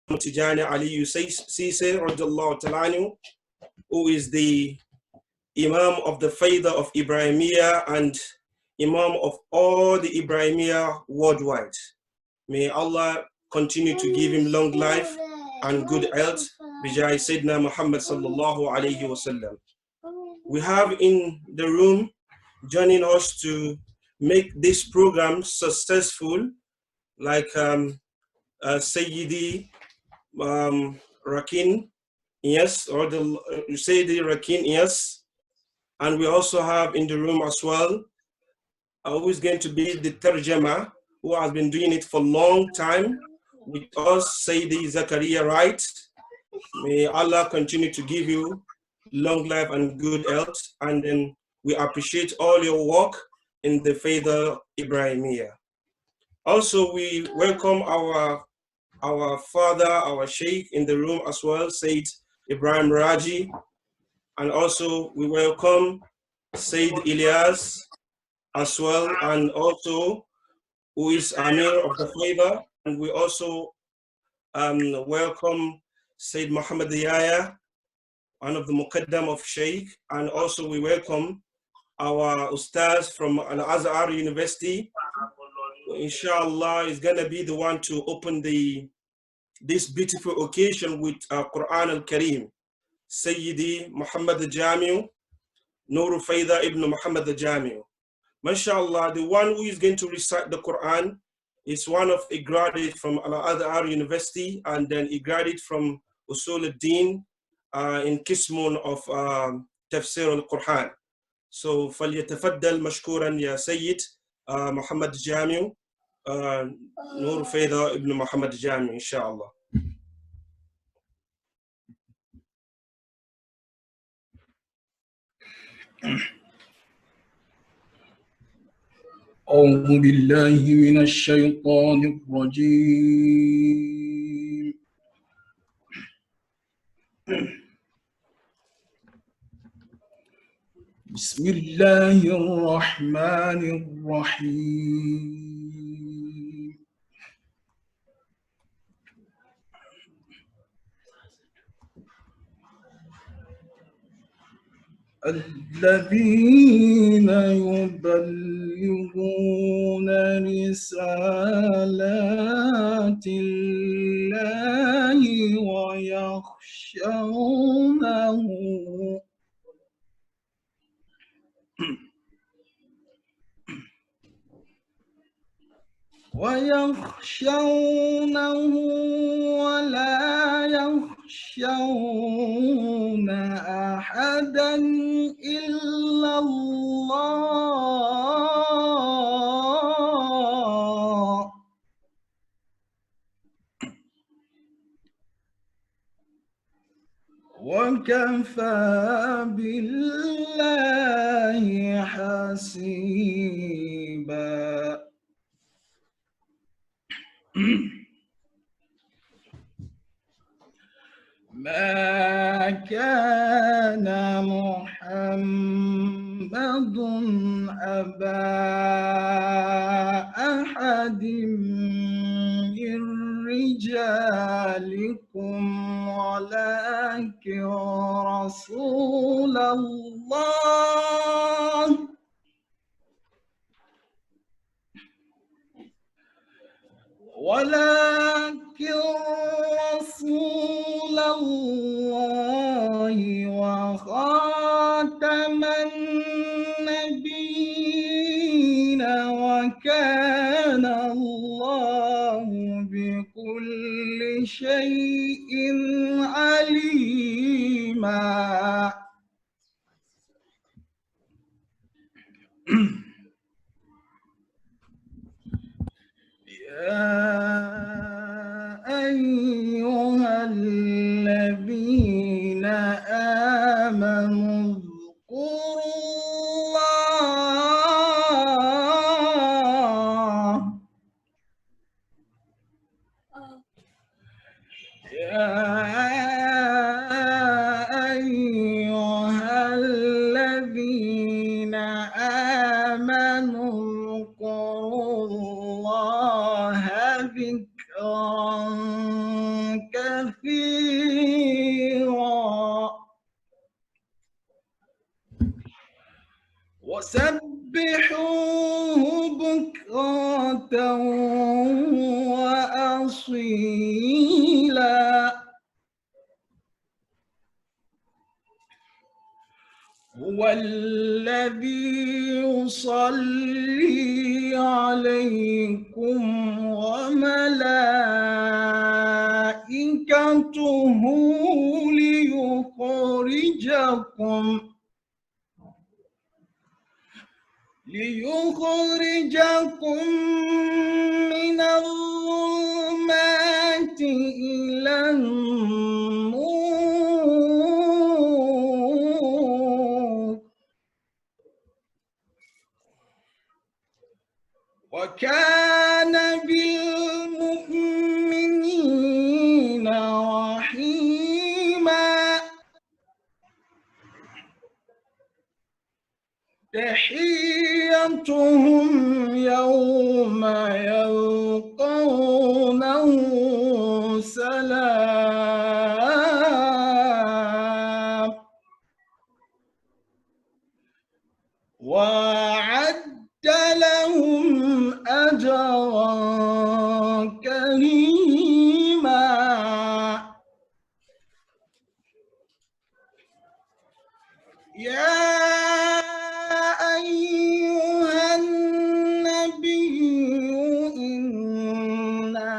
Tidiane Cisse, who is the Imam of the Faida of Ibrahimiyya and Imam of all the Ibrahimiyya worldwide. May Allah continue to give him long life and good health. Bijai Sayyidina Muhammad sallallahu alayhi wasallam. We have in the room joining us to make this program successful, like Sayyidi Rakin, yes, or the Sayyidi Rakin, yes. And we also have in the room as well, who is going to be the Tarjama, who has been doing it for a long time with us, Sayyidi Zakaria Wright. May Allah continue to give you long life and good health. And then we appreciate all your work in the Faida Ibrahimiyya. Also, we welcome our father, our Sheikh in the room as well, Sayyid Ibrahim Raji. And also we welcome Sayyid Ilyas as well, and also who is Amir of the Faida. And we also welcome Sayyid Muhammad Yaya, one of the Muqaddam of Sheikh. And also we welcome our Ustaz from Al-Azhar University. Inshallah is gonna be the one to open this beautiful occasion with Quran al-Kareem. Sayyidi Muhammad Jamiu, Nur Faida ibn Muhammad Jamiu. MashaAllah, the one who is going to recite the Quran is one of a graduate from Al-Azhar University, and then he graduated from Usul al-Din in Kismun of Tafsir al-Quran. So, فَلْيَتَفَدَّلْ مَشْكُورًا يا سيد Muhammad Jamiu, Nur Faida ibn Muhammad Jamiu, inshallah. أعوذ بالله من الشيطان الرجيم. بسم الله الرحمن الرحيم. الذين يبلغون رسالات الله ويخشونه ولا يخشون أحدا إلا الله وكفى بالله حسيبا. ما كان محمد أبا أحد من رجالكم ولكن رسول الله وخاتم النبيين وكان الله بكل شيء عليما. يا أيها الذين آمنوا اذكروا الله ذكرا بكرة وأصيلا هو الذي يصلي عليكم وملائكته ليخرجكم من الظلمات إلى النور وكان بالمؤمنين رحيما تحيتهم يوم يلقونه سلام وأعد لهم أجرا كريما يا أيها النبي إنا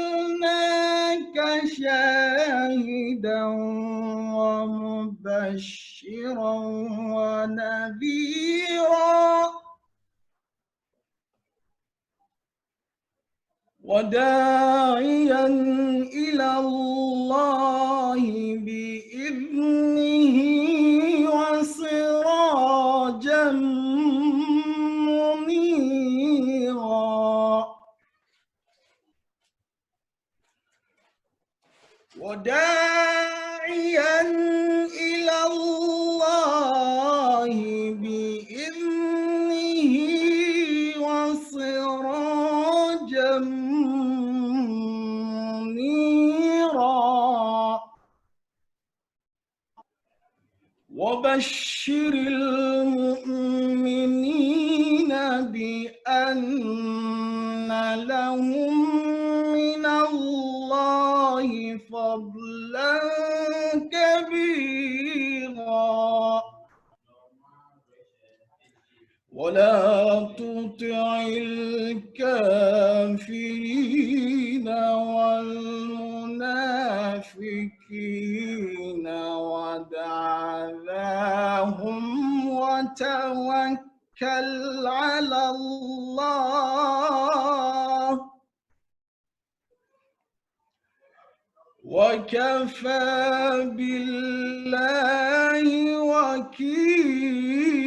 أرسلناك شاهدا ومبشرا ونذيرا وداعيا إلى الله بإذنه وسراجا منيرا وداعيا إلى الله بإذنه وسراجا منيرا وبشر المؤمنين بأن لهم من الله فضلا كبيرا ولا تطع الكافرين والمنافقين ودع ذاهم وتوكل على الله وكفى بالله وكيلا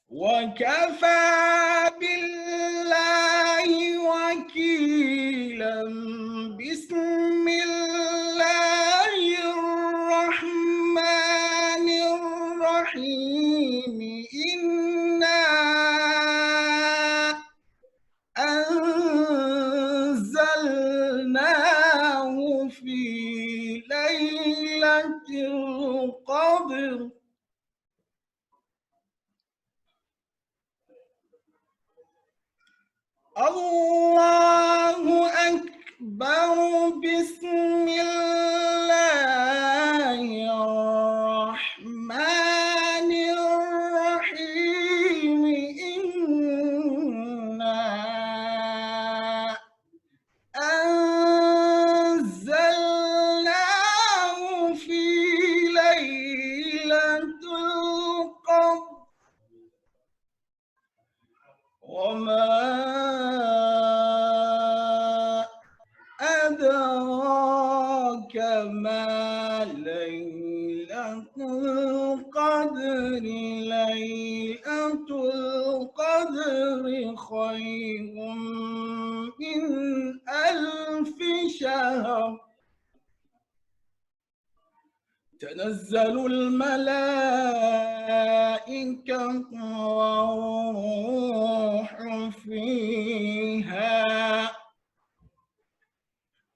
وكفى بالله وكيلا بسم الله الرحمن الرحيم إنا أنزلناه في ليلة القدر الله أكبر بسم الله الرحمن الرحيم إنا أنزلناه في ليلة القدر وما أدراك ما ليلة القدر ليلة القدر خير من 1000 شهر تنزل الملائكة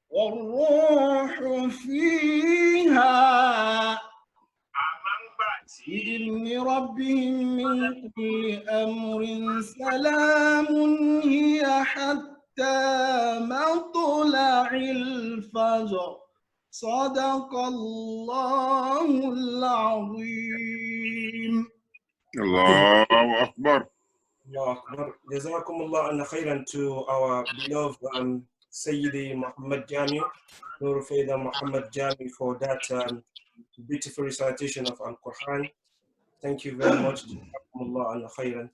والروح فيها بإذن ربهم من كل أمر سلام هي حتى مطلع الفجر صدق الله العظيم. Allahu Akbar. Allah Akbar. Jazakumullah anna khairan to our beloved Sayyidi Muhammad Jami, Nur Faida Muhammad Jami, for that beautiful recitation of Al-Quran. Thank you very much. Jazakumullah anna khairan.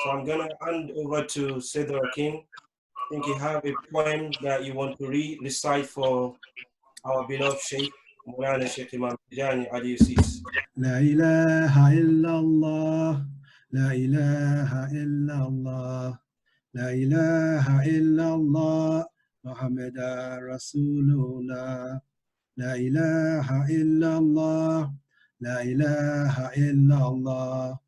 So I'm going to hand over to Sayyid Rakim. I think you have a poem that you want to recite for our beloved Sheikh, Mulana Sheikh Imam Cheikh Tidiane Cisse. لا إله إلا الله لا إله إلا الله لا إله إلا الله محمد رسول الله لا إله إلا الله لا إله إلا الله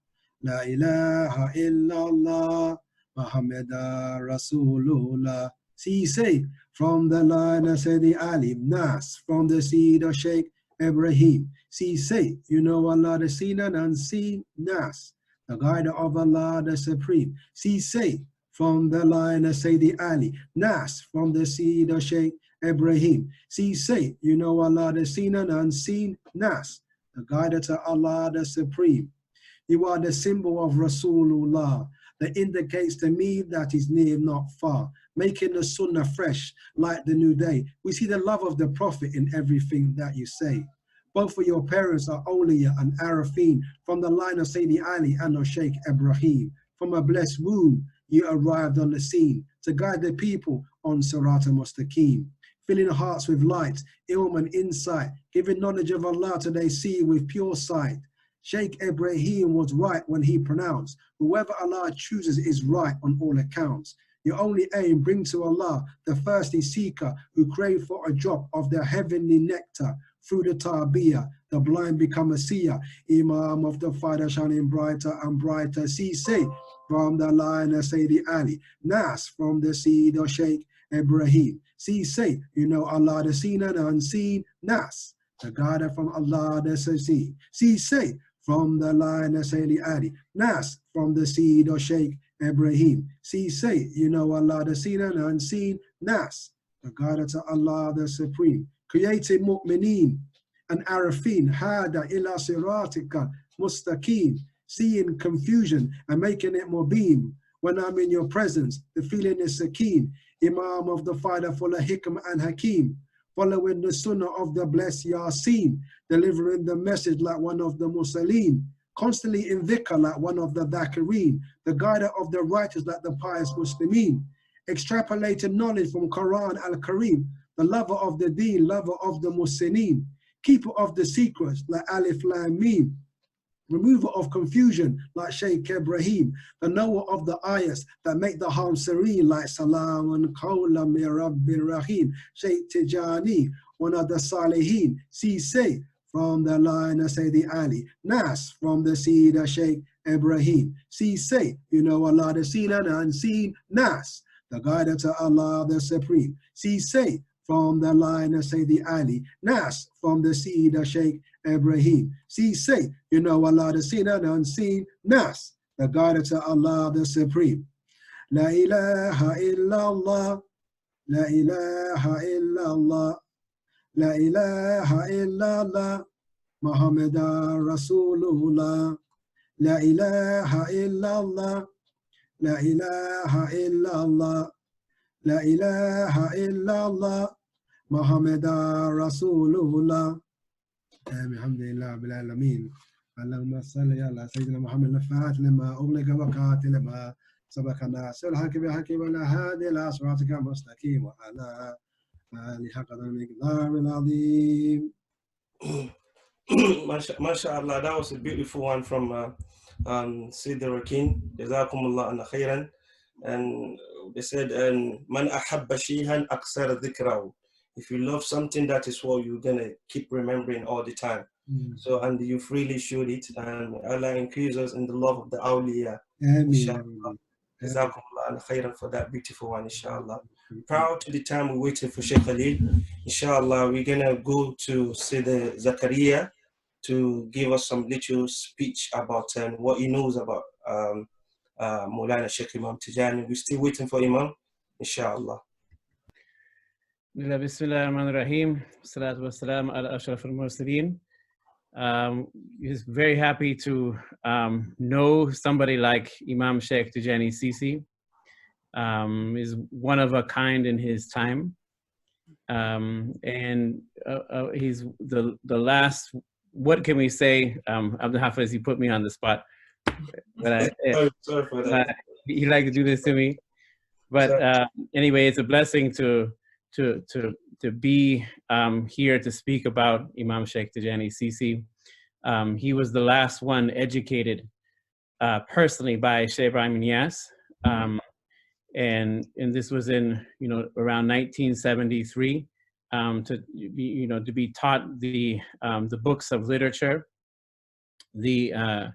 لا إله إلا الله محمد رسول الله. See, say, from the line of Sayyidi Ali, Nas, from the seed of Sheikh Ibrahim. See, say, you know Allah, the seen and unseen, Nas, the guide of Allah, the supreme. See, say, from the line of Sayyidi Ali, Nas, from the seed of Sheikh Ibrahim. See, say, you know Allah, the seen and unseen, Nas, the guide to Allah, the supreme. You are the symbol of Rasulullah that indicates to me that is near, not far, making the sunnah fresh like the new day. We see the love of the Prophet in everything that you say. Both of your parents are awliya and arafin from the line of Sayyidi Ali and of Sheikh Ibrahim. From a blessed womb, you arrived on the scene to guide the people on Sirat al-Mustaqim, filling hearts with light, ilm and insight, giving knowledge of Allah till they see with pure sight. Sheikh Ibrahim was right when he pronounced, whoever Allah chooses is right on all accounts. Your only aim, bring to Allah the thirsty seeker who crave for a drop of their heavenly nectar. Through the tarbiyah, the blind become a seer. Imam of the fire shining brighter and brighter. See, say, from the line of Sayyidi Ali. Nas, from the seed of Sheikh Ibrahim. See, say, you know Allah, the seen and unseen. Nas, the guide from Allah, the seen. See, say, from the line of Sayyidi Ali. Nas, from the seed of Sheikh Ibrahim. See, say, you know Allah, the seen and unseen. Nas, the guide to Allah, the supreme. Created mu'mineen and arafin, hada ila siratika mustaqim, seeing confusion and making it mubin. When I'm in your presence, the feeling is sakeen. Imam of the Father full of hikmah and hakim, following the sunnah of the blessed Yasin, delivering the message like one of the Musaleen, constantly in dhikr like one of the Dhakirin, the guider of the righteous like the pious Muslimin, extrapolating knowledge from Quran al-Kareem, the lover of the deen, lover of the Muslimin, keeper of the secrets like Alif Lam Mim, remover of confusion like Sheikh Ibrahim, the knower of the ayahs that make the harm serene like Salamun Qawlan min Rabbir Rahim, Cheikh Tidiane, one of the Salihin. See, say, from the line of Sayyidi Ali. Nas, from the seed of Sheikh Ibrahim. See, say, you know Allah, the seen and unseen. Nas, the guide to Allah, the supreme. See, say, from the line of Sayyidi Ali. Nas, from the seed of Sheikh Ibrahim. See, say, you know Allah, the seen and unseen. Nas, the guide to Allah, the supreme. La ilaha illallah, la ilaha illallah, la ilaha illallah, Muhammadan Rasulullah. La ilaha illallah, la ilaha illallah, la ilaha illallah, Muhammadan Rasulullah. Alhamdulillah bil alamin. Allahumma salli ala Sayyidina Muhammad al-Fatih lima ughliqa wa qatil lima sabaqa nasir al-haqq bil haqqi wa la hadi ila siratika mustaqim wa ala alihi qadar miqdar al-azim. MashaAllah, that was a beautiful one from Sayyid Rakim. Jazakumullah anna khairan. And they said, Man ahabba shay'an aksara dhikrahu. If you love something, that is what you're gonna keep remembering all the time. So, and you freely showed it, and Allah increase us in the love of the awliya. Inshallah. Jazakumullah anna khairan for that beautiful one, inshallah. Prior to the time we're waiting for Sheikh Khalil, inshallah, we're gonna go to Sayyid Zakaria to give us some little speech about what he knows about Maulana Sheikh Imam Tidiane. We're still waiting for Imam, inshallah. Bismillah ar-Rahman ar-Rahim. Salatu wassalam ala ashraf al-mursaleen. He's very happy to know somebody like Imam Cheikh Tidiane Cisse. Is one of a kind in his time. And he's the last, what can we say? Abdul Hafiz, he put me on the spot. But sorry for that. He liked to do this to me. But anyway, it's a blessing to be here to speak about Imam Cheikh Tidiane Cisse. He was the last one educated personally by Sheikh Ibrahim Niyas. And this was in, around 1973, to be taught the books of literature, the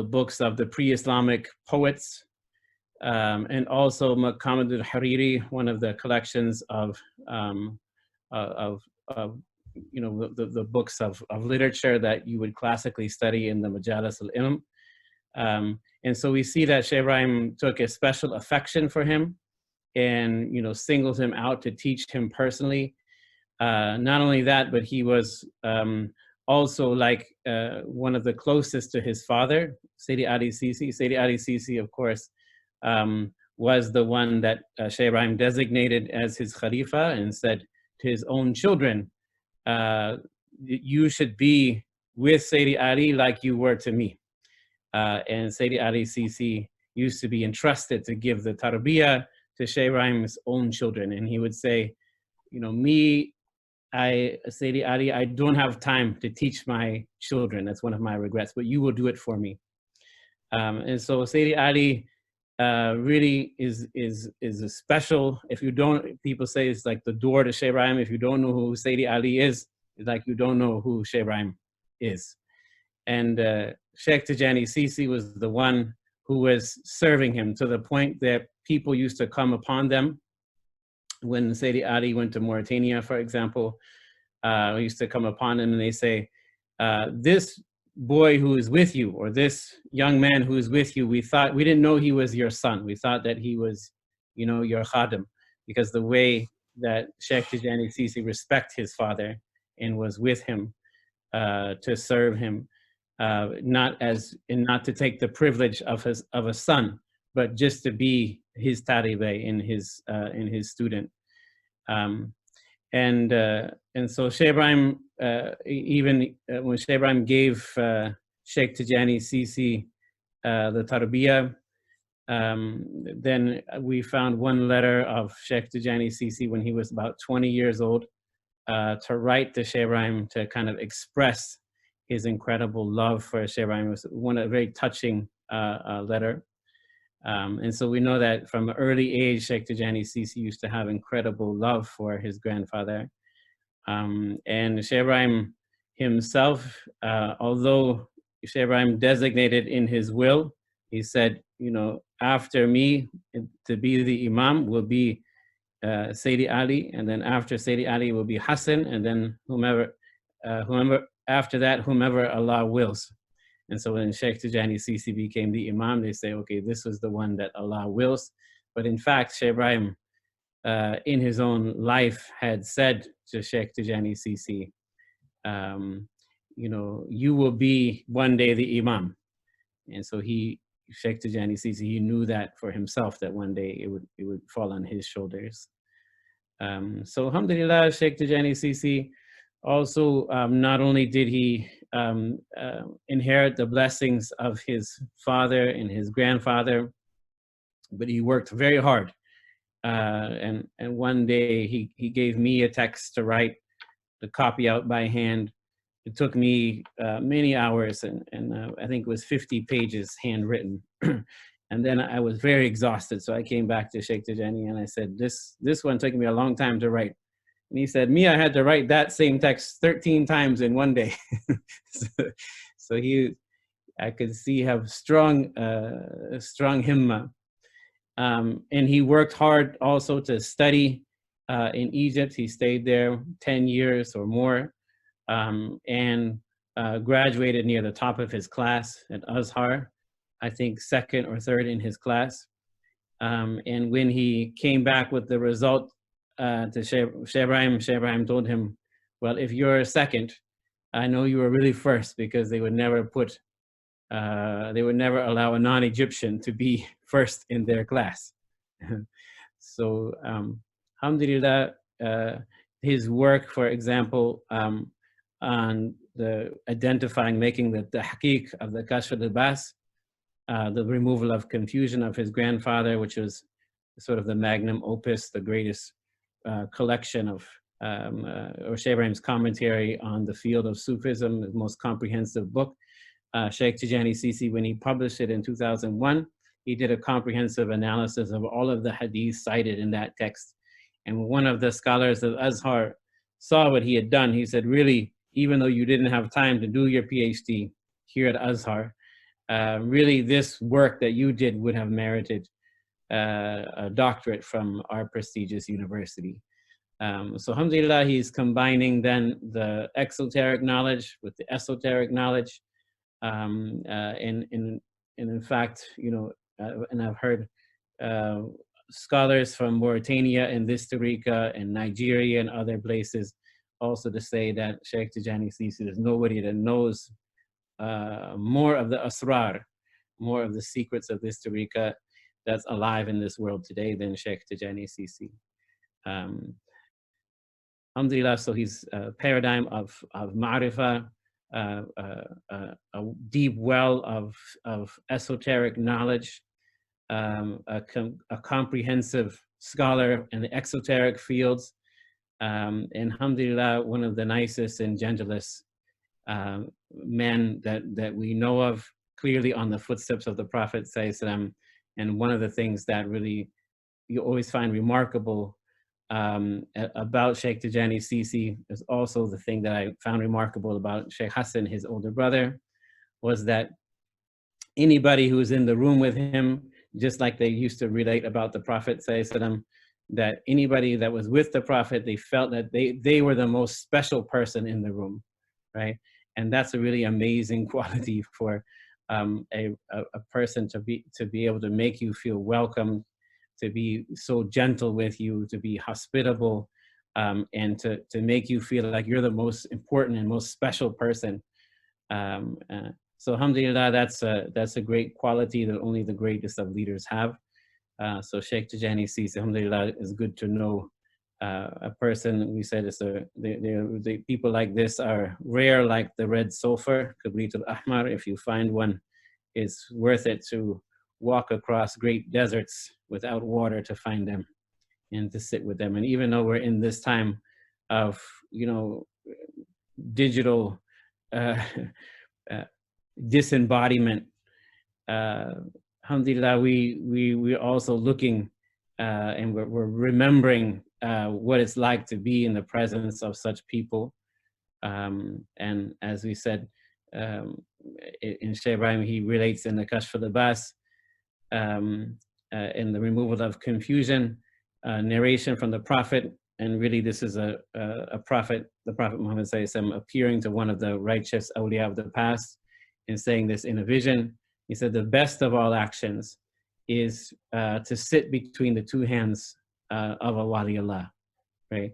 books of the pre-Islamic poets, and also Muhammad al-Hariri, one of the collections of the books of literature that you would classically study in the Majalis al-Ilm. And so we see that Sheikh Ibrahim took a special affection for him and, singled him out to teach him personally. Not only that, but he was also like one of the closest to his father, Sayyidi Ali Cisse. Sayyidi Ali Cisse, of course, was the one that Sheikh Ibrahim designated as his Khalifa and said to his own children, you should be with Sayyidi Ali like you were to me. And Sayyidi Ali Cisse used to be entrusted to give the tarbiyah to Sheikh Ibrahim's own children. And he would say, Sayyidi Ali, I don't have time to teach my children. That's one of my regrets, but you will do it for me. And so Sayyidi Ali really is a special, if you don't, people say it's like the door to Sheikh Ibrahim. If you don't know who Sayyidi Ali is, it's like you don't know who Sheikh Ibrahim is. And Cheikh Tidiane Cisse was the one who was serving him, to the point that people used to come upon them. When Sayyidi Ali went to Mauritania, for example, we used to come upon him and they say, this boy who is with you, or this young man who is with you, we didn't know he was your son. We thought that he was, your khadim, because the way that Cheikh Tidiane Cisse respect his father and was with him to serve him. Not to take the privilege of a son, but just to be his taribe in his student. And so Sheikh Ibrahim, even when Sheikh Ibrahim gave Cheikh Tidiane Cisse the tarbiyah, then we found one letter of Cheikh Tidiane Cisse when he was about 20 years old to write to Sheikh Ibrahim to kind of express his incredible love for Sheikh Ibrahim. It was a very touching letter. And so we know that from an early age, Cheikh Tidiane Cisse used to have incredible love for his grandfather. And Sheikh Ibrahim himself, although Sheikh Ibrahim designated in his will, he said, after me to be the Imam will be Sayyidi Ali, and then after Sayyidi Ali will be Hassan, and then whomever after that, whomever Allah wills. And so when Cheikh Tidiane Cisse became the Imam, they say, okay, this was the one that Allah wills. But in fact, Sheikh Ibrahim, in his own life, had said to Cheikh Tidiane Cisse, you will be one day the Imam. And so Cheikh Tidiane Cisse, he knew that for himself, that one day it would fall on his shoulders. So alhamdulillah, Cheikh Tidiane Cisse also, not only did he inherit the blessings of his father and his grandfather, but he worked very hard. And one day he gave me a text to write the copy out by hand. It took me many hours, and I think it was 50 pages handwritten. And then I was very exhausted, so I came back to Cheikh Tidiane and I said, this one took me a long time to write. And he said, I had to write that same text 13 times in one day. So I could see have strong himma. And he worked hard also to study in Egypt. He stayed there 10 years or more. And graduated near the top of his class at Azhar, I think second or third in his class. And when he came back with the result to Sheikh Ibrahim told him, well, if you're second, I know you were really first, because they would never allow a non-Egyptian to be first in their class. So, alhamdulillah, his work, for example, on the making the tahqiq of the Kashf al-Libas, the removal of confusion of his grandfather, which was sort of the magnum opus, the greatest collection of, or Sheikh Ibrahim's commentary on the field of Sufism, the most comprehensive book. Cheikh Tidiane Cisse, when he published it in 2001, he did a comprehensive analysis of all of the hadith cited in that text. And one of the scholars of Azhar saw what he had done. He said, really, even though you didn't have time to do your PhD here at Azhar, really this work that you did would have merited a doctorate from our prestigious university. So alhamdulillah, he's combining then the exoteric knowledge with the esoteric knowledge. And in fact, you know, and I've heard scholars from Mauritania and this tariqa and Nigeria and other places also to say that Cheikh Tidiane Cisse, there's nobody that knows more of the asrar, more of the secrets of this tariqa that's alive in this world today than Cheikh Tidiane Cisse. Alhamdulillah, so he's a paradigm of ma'rifah, a deep well of esoteric knowledge, a comprehensive scholar in the exoteric fields, and alhamdulillah, one of the nicest and gentlest men that we know of, clearly on the footsteps of the Prophet ﷺ. And one of the things that really you always find remarkable about Cheikh Tidiane Cisse is also the thing that I found remarkable about Sheikh Hassan, his older brother, was that anybody who was in the room with him, just like they used to relate about the Prophet ﷺ, that anybody that was with the Prophet, they felt that they were the most special person in the room, right? And that's a really amazing quality for a person to be able to make you feel welcome, to be so gentle with you, to be hospitable, and to make you feel like you're the most important and most special person. So alhamdulillah, that's a great quality that only the greatest of leaders have. So Cheikh Tidiane Cisse, alhamdulillah, is good to know. A person, we said, the people like this are rare, like the red sulfur, Kabrit al-Ahmar. If you find one, it's worth it to walk across great deserts without water to find them and to sit with them. And even though we're in this time of, you know, digital disembodiment, alhamdulillah, we're also looking and we're remembering what it's like to be in the presence of such people. And as we said, in Sheikh Ibrahim, he relates in the Kashf al-Libas, in the removal of confusion, narration from the Prophet. And really this is a prophet, the Prophet Muhammad ﷺ, appearing to one of the righteous awliya of the past and saying this in a vision. He said, the best of all actions is to sit between the two hands of a wali Allah, right?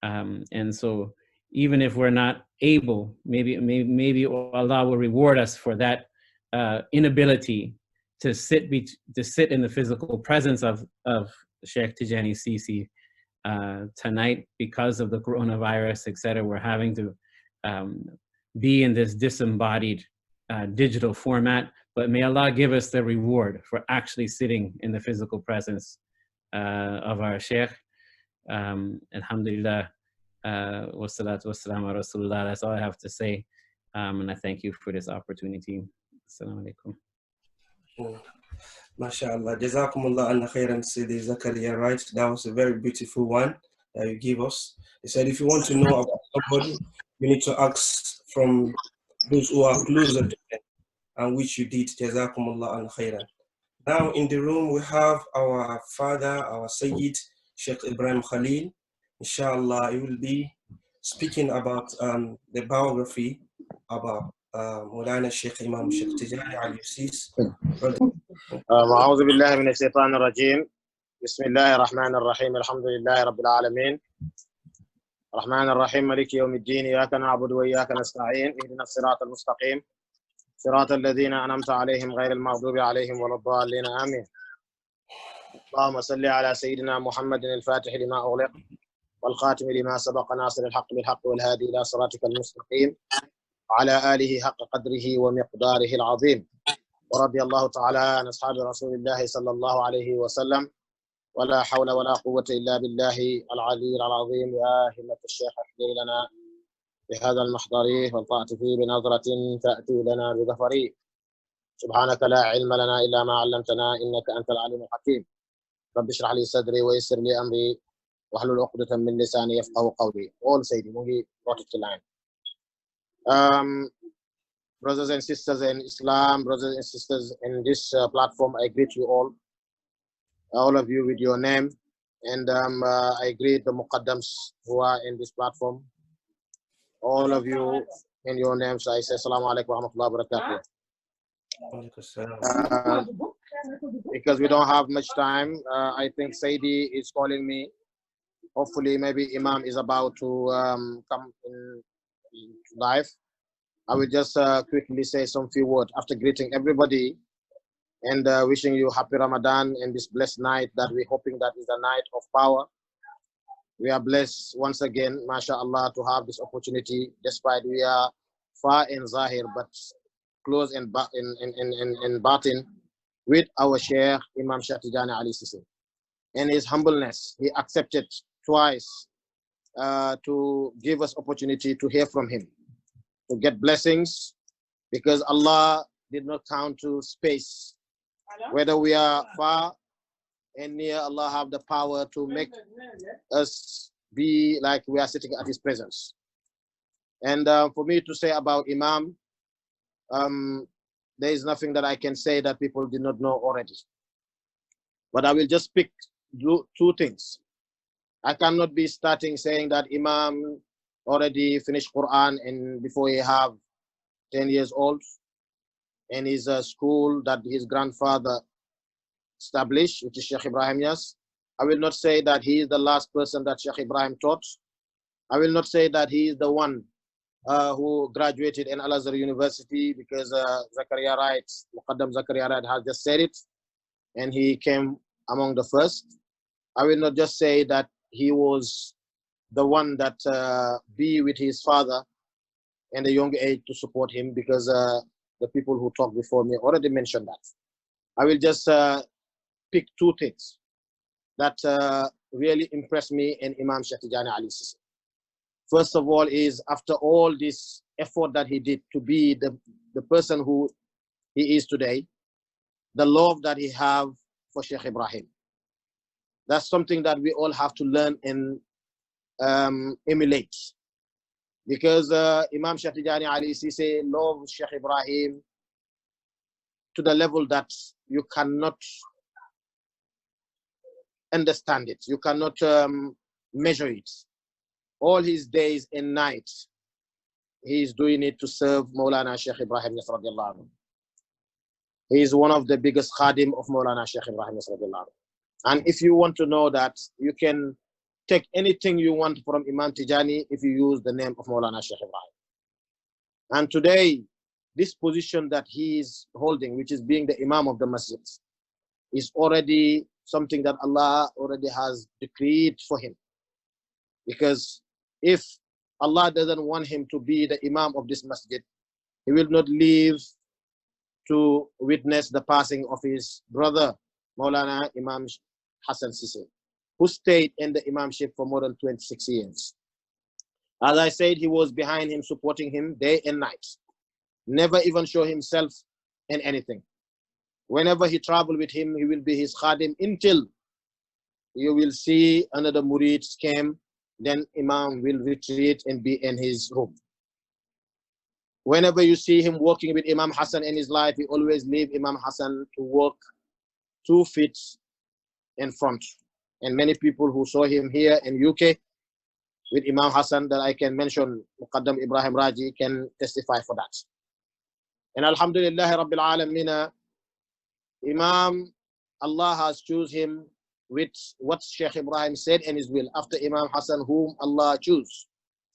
And so even if we're not able, maybe Allah will reward us for that inability to sit in the physical presence of Cheikh Tidiane Cisse tonight because of the coronavirus, etc. We're having to be in this disembodied digital format, but may Allah give us the reward for actually sitting in the physical presence of our Sheikh. Alhamdulillah, wassalatu wassalamu ala rasulullah. That's all I have to say. And I thank you for this opportunity. Assalamu alaikum. MashaAllah. Jazakumullah anna khairan, Sidi Zakaria, right? That was a very beautiful one that you give us. He said, if you want to know about somebody, you need to ask from those who are closer to them, and which you did. Jazakumullah anna khairan. Now in the room, we have our father, our Sayyid, Sheikh Ibrahim Khalil. Inshallah, he will be speaking about the biography about Maulana Sheikh Imam Cheikh Tidiane Cisse. أعوذ بالله من الشيطان الرجيم. بسم الله الرحمن الرحيم. الحمد لله رب العالمين. الرحمن الرحيم مالك يوم الدين. إياك نعبد وإياك نستعين. اهدنا الصراط المستقيم صراط الذين أنعمت عليهم غير المغضوب عليهم ولا الضالين. آمين. اللهم صل على سيدنا محمد الفاتح لما أغلق والخاتم لما سبق ناصر الحق بالحق والهادي إلى صراطك المستقيم وعلى آله حق قدره ومقداره العظيم. ورضي الله تعالى عن أصحاب رسول الله صلى الله عليه وسلم. ولا حول ولا قوة إلا بالله العلي العظيم. يا همة الشيخ احضر لنا بهذا المحضر والطاعة فيه بنظرة تأتي لنا بظفر. سبحانك لا علم لنا إلا ما علمتنا إنك أنت العليم الحكيم. رب اشرح لي صدري ويسر لي أمري واحلل عقدة من لساني يفقهوا قولي. All Sayyidi Muhi brought it to line. Brothers and sisters in Islam, brothers and sisters in this platform, I greet you all of you with your name, and I greet the Muqaddams who are in this platform, all of you in your names. I say Assalamu alaikum wa rahmatullahi wa barakatuh. Because we don't have much time, I think Sayyidi is calling me. Hopefully, maybe Imam is about to come in live. I will just quickly say some few words after greeting everybody and wishing you happy Ramadan and this blessed night that we're hoping that is a night of power. We are blessed once again, mashallah, to have this opportunity, despite we are far in Zahir, but close in Batin with our Sheikh, Imam Cheikh Tidiane Cisse. In his humbleness, he accepted twice to give us opportunity to hear from him, to get blessings, because Allah did not count to space. Whether we are far and near, Allah have the power to make us be like we are sitting at his presence. And for me to say about Imam, there is nothing that I can say that people did not know already. But I will just pick two things. I cannot be starting saying that Imam already finished Quran and before he have 10 years old, and his school that his grandfather established, which is Sheikh Ibrahim. Yes, I will not say that he is the last person that Sheikh Ibrahim taught. I will not say that he is the one who graduated in Al-Azhar University, because Zakaria Wright, Muqaddam Zakaria Wright has just said it, and he came among the first. I will not just say that he was the one that be with his father in a young age to support him, because the people who talked before me already mentioned that. I will just pick two things that really impressed me in Imam Cheikh Tidiane Cisse. First of all is, after all this effort that he did to be the person who he is today, the love that he have for Sheikh Ibrahim. That's something that we all have to learn and emulate. Because Imam Cheikh Tidiane Cisse loves Sheikh Ibrahim to the level that you cannot understand it. You cannot measure it. All his days and nights, he is doing it to serve Maulana Sheikh Ibrahim. He is one of the biggest khadim of Maulana Sheikh Ibrahim. And if you want to know that, you can take anything you want from Imam Tijani if you use the name of Maulana Sheikh Ibrahim. And today, this position that he is holding, which is being the Imam of the Masjid, is already something that Allah already has decreed for him. Because if Allah doesn't want him to be the Imam of this Masjid, he will not live to witness the passing of his brother, Maulana Imam Hassan Cisse, who stayed in the Imamship for more than 26 years. As I said, he was behind him, supporting him day and night. Never even show himself in anything. Whenever he traveled with him, he will be his khadim until you will see another murid came, then Imam will retreat and be in his room. Whenever you see him walking with Imam Hassan in his life, he always leave Imam Hassan to walk 2 feet in front. And many people who saw him here in UK, with Imam Hassan that I can mention. Muqaddam Ibrahim Raji can testify for that. And Alhamdulillah Rabbil Alameen, Imam, Allah has chosen him with what Sheikh Ibrahim said in his will, after Imam Hassan, whom Allah choose,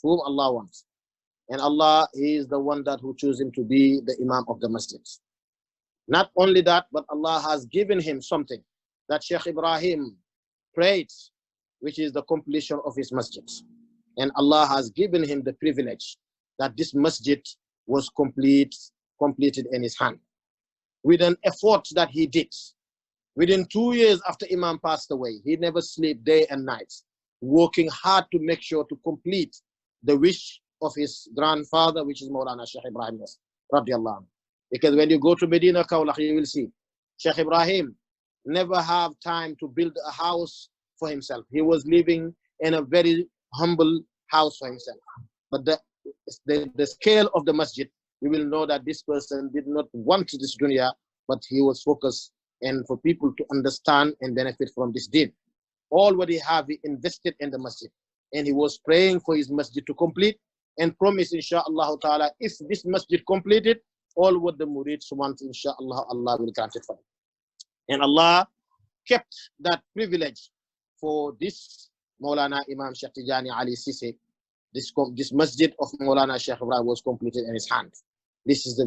whom Allah wants. And Allah, He is the one that who chose him to be the Imam of the masjid. Not only that, but Allah has given him something that Sheikh Ibrahim prayed, which is the completion of his masjid. And Allah has given him the privilege that this masjid was completed in his hand. With an effort that he did. Within 2 years after Imam passed away, he never slept day and night, working hard to make sure to complete the wish of his grandfather, which is Maulana Sheikh Ibrahim, radiallahu anhu. Because when you go to Medina, Kaulak, you will see Sheikh Ibrahim never have time to build a house for himself. He was living in a very humble house for himself. But the scale of the masjid, you will know that this person did not want this dunya, but he was focused and for people to understand and benefit from this deen. All what he have, he invested in the masjid. And he was praying for his masjid to complete and promised, inshaAllah ta'ala, if this masjid completed, all what the murids want, inshaAllah, Allah will grant it for him. And Allah kept that privilege for this Maulana Imam Cheikh Tidiane Cisse. This masjid of Maulana Sheikh Ibrahim was completed in his hand. This is a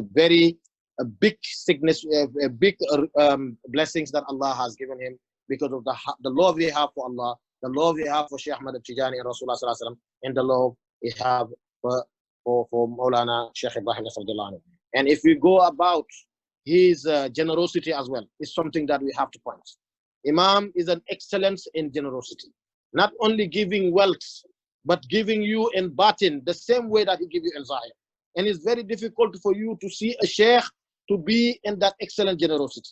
big sickness, a big blessings that Allah has given him because of the love we have for Allah, the love we have for Sheikh Ahmad Tidiane and Rasulullah sallallahu alaihi wasallam, and the love we have for Maulana Sheikh Ibrahim. And if we go about his generosity as well, it's something that we have to point. Imam is an excellence in generosity, not only giving wealth, but giving you in batin the same way that he gives you in zahir. And it's very difficult for you to see a sheikh to be in that excellent generosity.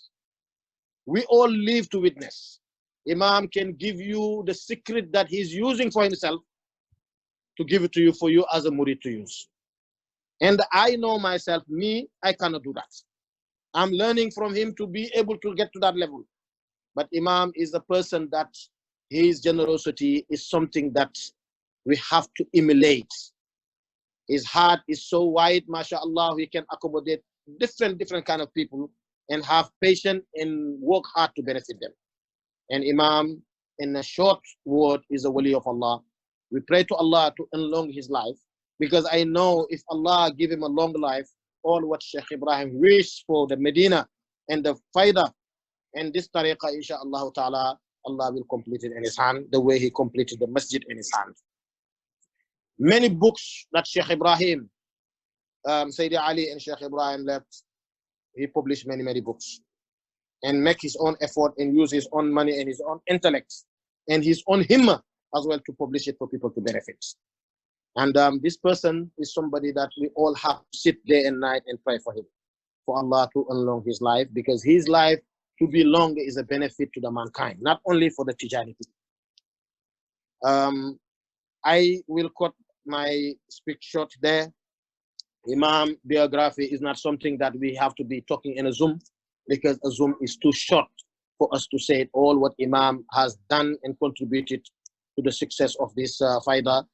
We all live to witness. Imam can give you the secret that he's using for himself to give it to you for you as a murid to use. And I know myself, I cannot do that. I'm learning from him to be able to get to that level. But Imam is a person that his generosity is something that we have to emulate. His heart is so wide, mashallah, he can accommodate different kind of people and have patience and work hard to benefit them. And Imam, in a short word, is a wali of Allah. We pray to Allah to enlong his life, because I know if Allah give him a long life, all what Sheikh Ibrahim wished for the Medina and the Faida and this tariqah, inshaAllah ta'ala, Allah will complete it in his hand, the way he completed the masjid in his hand. Many books that Sheikh Ibrahim, Sayyidi Ali and Sheikh Ibrahim left, he published many books and make his own effort and use his own money and his own intellect and his own himmah as well to publish it for people to benefit. And this person is somebody that we all have to sit day and night and pray for him, for Allah to enlong his life, because his life to be long is a benefit to the mankind, not only for the Tijani people. I will cut my speech short there. Imam biography is not something that we have to be talking in a Zoom, because a Zoom is too short for us to say all what Imam has done and contributed to the success of this Faida.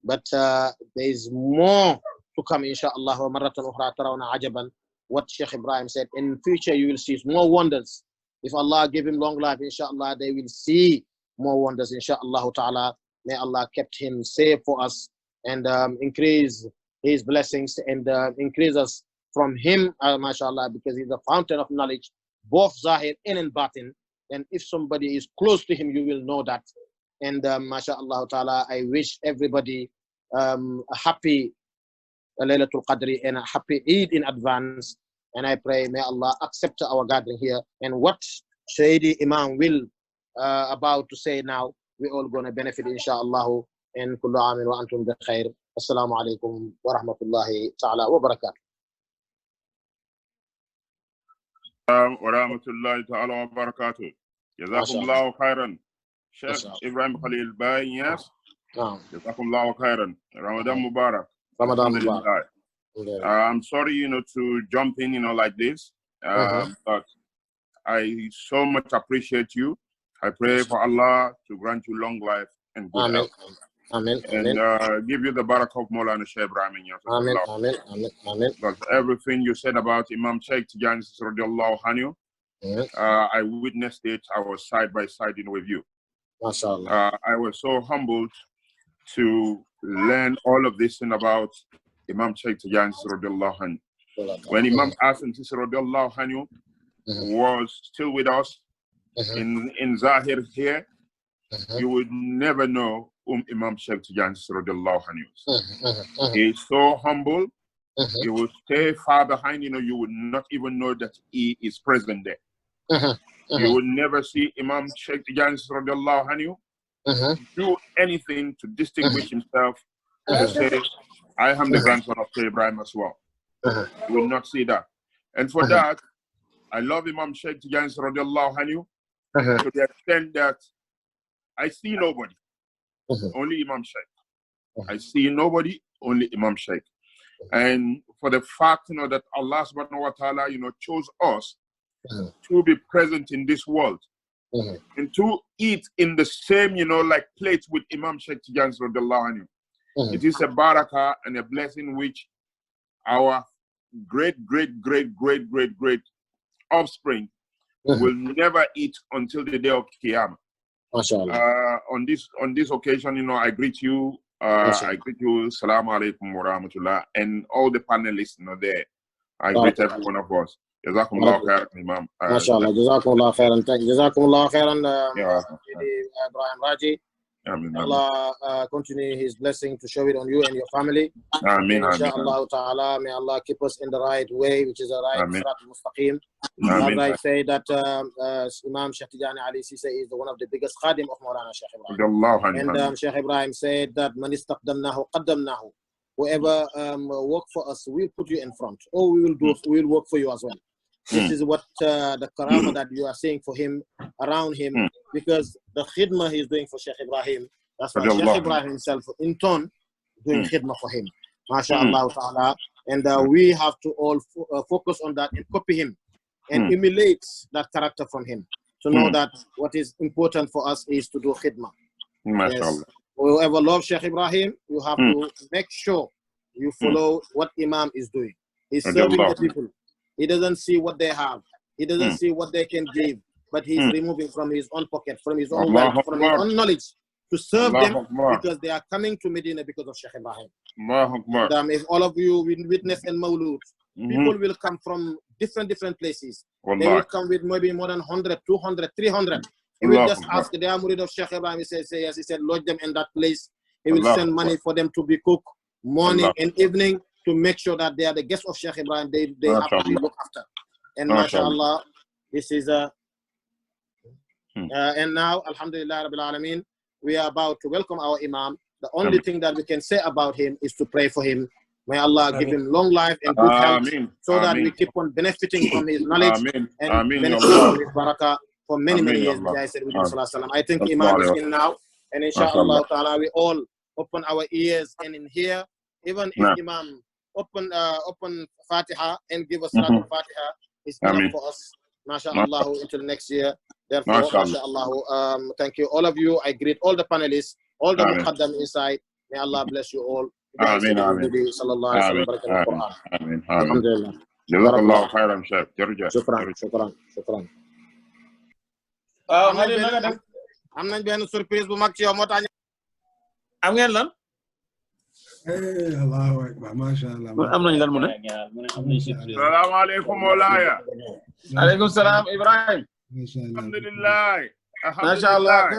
But there is more to come, inshaAllah. What Sheikh Ibrahim said, in future you will see more wonders. If Allah give him long life, inshaAllah, they will see more wonders, inshaAllah ta'ala. May Allah kept him safe for us and increase his blessings and increase us from him, mashallah, because he's the fountain of knowledge, both zahir and batin. And if somebody is close to him, you will know that. And mashallah ta'ala, I wish everybody a happy Laylatul Qadri and a happy Eid in advance. And I pray, may Allah accept our gathering here. And what Sayyidi Imam will about to say now, we're all going to benefit, inshallah. And kullu amin wa antum bi khair. Assalamu alaikum wa rahmatullahi ta'ala wa barakatuh. Wa rahmatullahi ta'ala wa barakatuh. Jazakumullahu khairan. Sheikh Ibrahim Khalil Bay, yes. Jazakumullahu khairan. Ramadan Mubarak. Ramadan Mubarak. I'm sorry, to jump in, like this, but I so much appreciate you. I pray for Allah to grant you long life and good health. Amen. And give you the barakah of Maulana Sheikh Ibrahim. Amen. Amen. Amen. Amen. Because everything you said about Imam Cheikh Tidiane Cisse radiallahu anhu, I witnessed it. I was side by side with you. MashaAllah. I was so humbled to learn all of this thing about Imam Cheikh Tidiane Cisse radiallahu anhu. When Imam Hassan Cisse radiallahu anhu was still with us in Zahir here, you would never know Imam Cheikh Tidiane Cisse radiallahu anhu. He's so humble. He would stay far behind, you would not even know that he is present there. You would never see Imam Cheikh Tidiane Cisse radiallahu anhu do anything to distinguish himself to say, I am the grandson of Sheikh Ibrahim as well. You will not see that. And for that, I love Imam Cheikh Tidiane Cisse radiallahu anhu to the extent that I see nobody, only Imam Sheikh. I see nobody, only Imam Sheikh. And for the fact, that Allah subhanahu wa ta'ala, chose us to be present in this world and to eat in the same, like plates with Imam Cheikh Tidiane Cisse radiallahu anhu. It is a barakah and a blessing which our great offspring will never eat until the day of Qiyamah. On this occasion, I greet you. I greet you. Assalamu alaikum wa rahmatullah, and all the panelists there. I greet every one of us. Jazakumullah khairan, Imam. MashaAllah. Jazakumullah khairan. Thank you. Jazakumullah khairan, Ibrahim Raji. Allah continue His blessing to show it on you and your family. Ameen. Inshallah ta'ala, may Allah keep us in the right way, which is the right Sirat al-Mustaqim. I say that Imam Cheikh Tidiane Cisse is one of the biggest khadim of Maulana Sheikh Ibrahim. And Sheikh Ibrahim said that man istaqdamnahu qaddamnahu. Whoever work for us, we'll put you in front. Or we'll work for you as well. This is what the karama that you are seeing for him, around him, because the khidmah he's doing for Sheikh Ibrahim, that's why Sheikh Ibrahim himself, in turn, doing khidmah for him. MashaAllah ta'ala. And we have to all focus on that and copy him and emulate that character from him to know that what is important for us is to do khidmah. Yes. Whoever loves Sheikh Ibrahim, you have to make sure you follow what Imam is doing. He's serving the people. He doesn't see what they have. He doesn't see what they can give, but he's removing from his own pocket, from his own wealth, from his own knowledge to serve them because they are coming to Medina because of Sheikh Ibrahim. And, if all of you witness in Mawlud, people will come from different places. They will come with maybe more than 100, 200, 300. He will just ask the murid of Sheikh Ibrahim. He says, yes, he said, lodge them in that place. He will send money for them to be cooked morning and evening, to make sure that they are the guests of Sheikh Ibrahim, they have to be looked after. And mashallah, this is and now, alhamdulillah rabbil alameen, we are about to welcome our Imam. The only thing that we can say about him is to pray for him. May Allah give him long life and good health, so that we keep on benefiting from his knowledge and benefiting from his barakah for many years. I said with I think Imam is in now, and inshallah ta'ala, we all open our ears and in here, even if Imam open Fatiha and give us Salat al-Fatiha, it's enough for us, mashallah, until next year. Therefore, mashallah, thank you all of you. I greet all the panelists, all the muqaddam inside. May Allah bless you all. Ameen. Alhamdulillah. Jazakallah khairan, Sheikh. Shukran. am nañ benn surprise bu mag ci yow moo tax am ngeen lan Allahu akbar, mashallah. am nañ lan mu ne Assalamu alaikum Mawlaya. Alaikum salam Ibrahim. Alhamdulillah. Mashallah.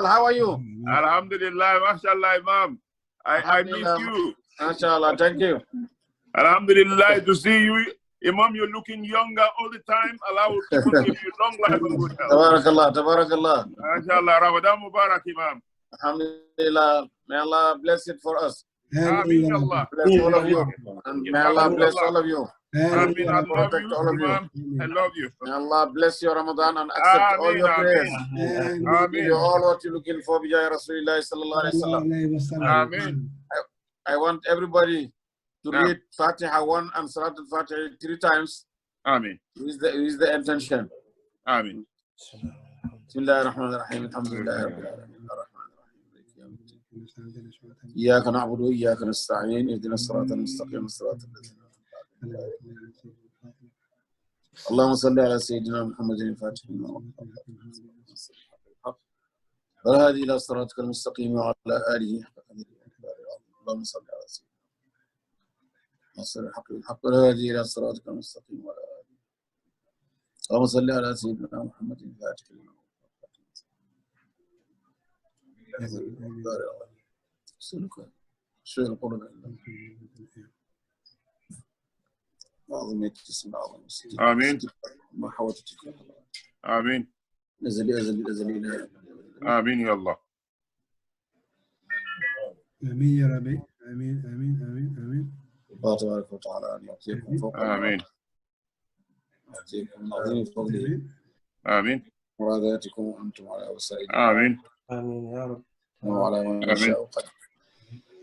How are you? Alhamdulillah. Mashallah, Imam. I miss you. Mashallah. Thank you. Alhamdulillah, to see you. Imam, you're looking younger all the time. Allah will keep on give you long life and good health. Tabarakallah. Mashallah. Ramadan Mubarak, Imam. Alhamdulillah. May Allah bless it for us. Ameen, Allah. Bless all of you. And may Allah bless all of you. Ameen. I love you, Imam. I love you. May Allah bless your Ramadan and accept all your prayers. Ameen. You all what you're looking for, Bijay Rasulullah sallallahu alaihi wasallam. Ameen. I want everybody to read Fatiha 1 and Salat al-Fatiha 3 times. Ameen. Is the intention. Ameen. Bismillahir Rahmanir Rahim. Alhamdulillah Rabbil Alamin. إياك نعبد وإياك نستعين اهدنا الصراط المستقيم صراط الذين اللهم صل على سيدنا محمد الفاتح لما والهادي إلى صراطك المستقيم وعلى آله حق قدره اللهم صل على سيدنا نصر الحق بالحق والهادي إلى صراطك المستقيم وعلى آله اللهم صل على سيدنا محمد الفاتح لما شو القرآن أعظم اسم أعظم آمين ما حوتك آمين نزل أزل إلى آمين يا الله آمين يا ربي آمين آمين آمين آمين الله تبارك وتعالى أن يعطيكم فوق آمين يعطيكم عظيم فضله آمين مراداتكم وأنتم على وسائل آمين آمين يا رب. وعلى ما يشاء قدر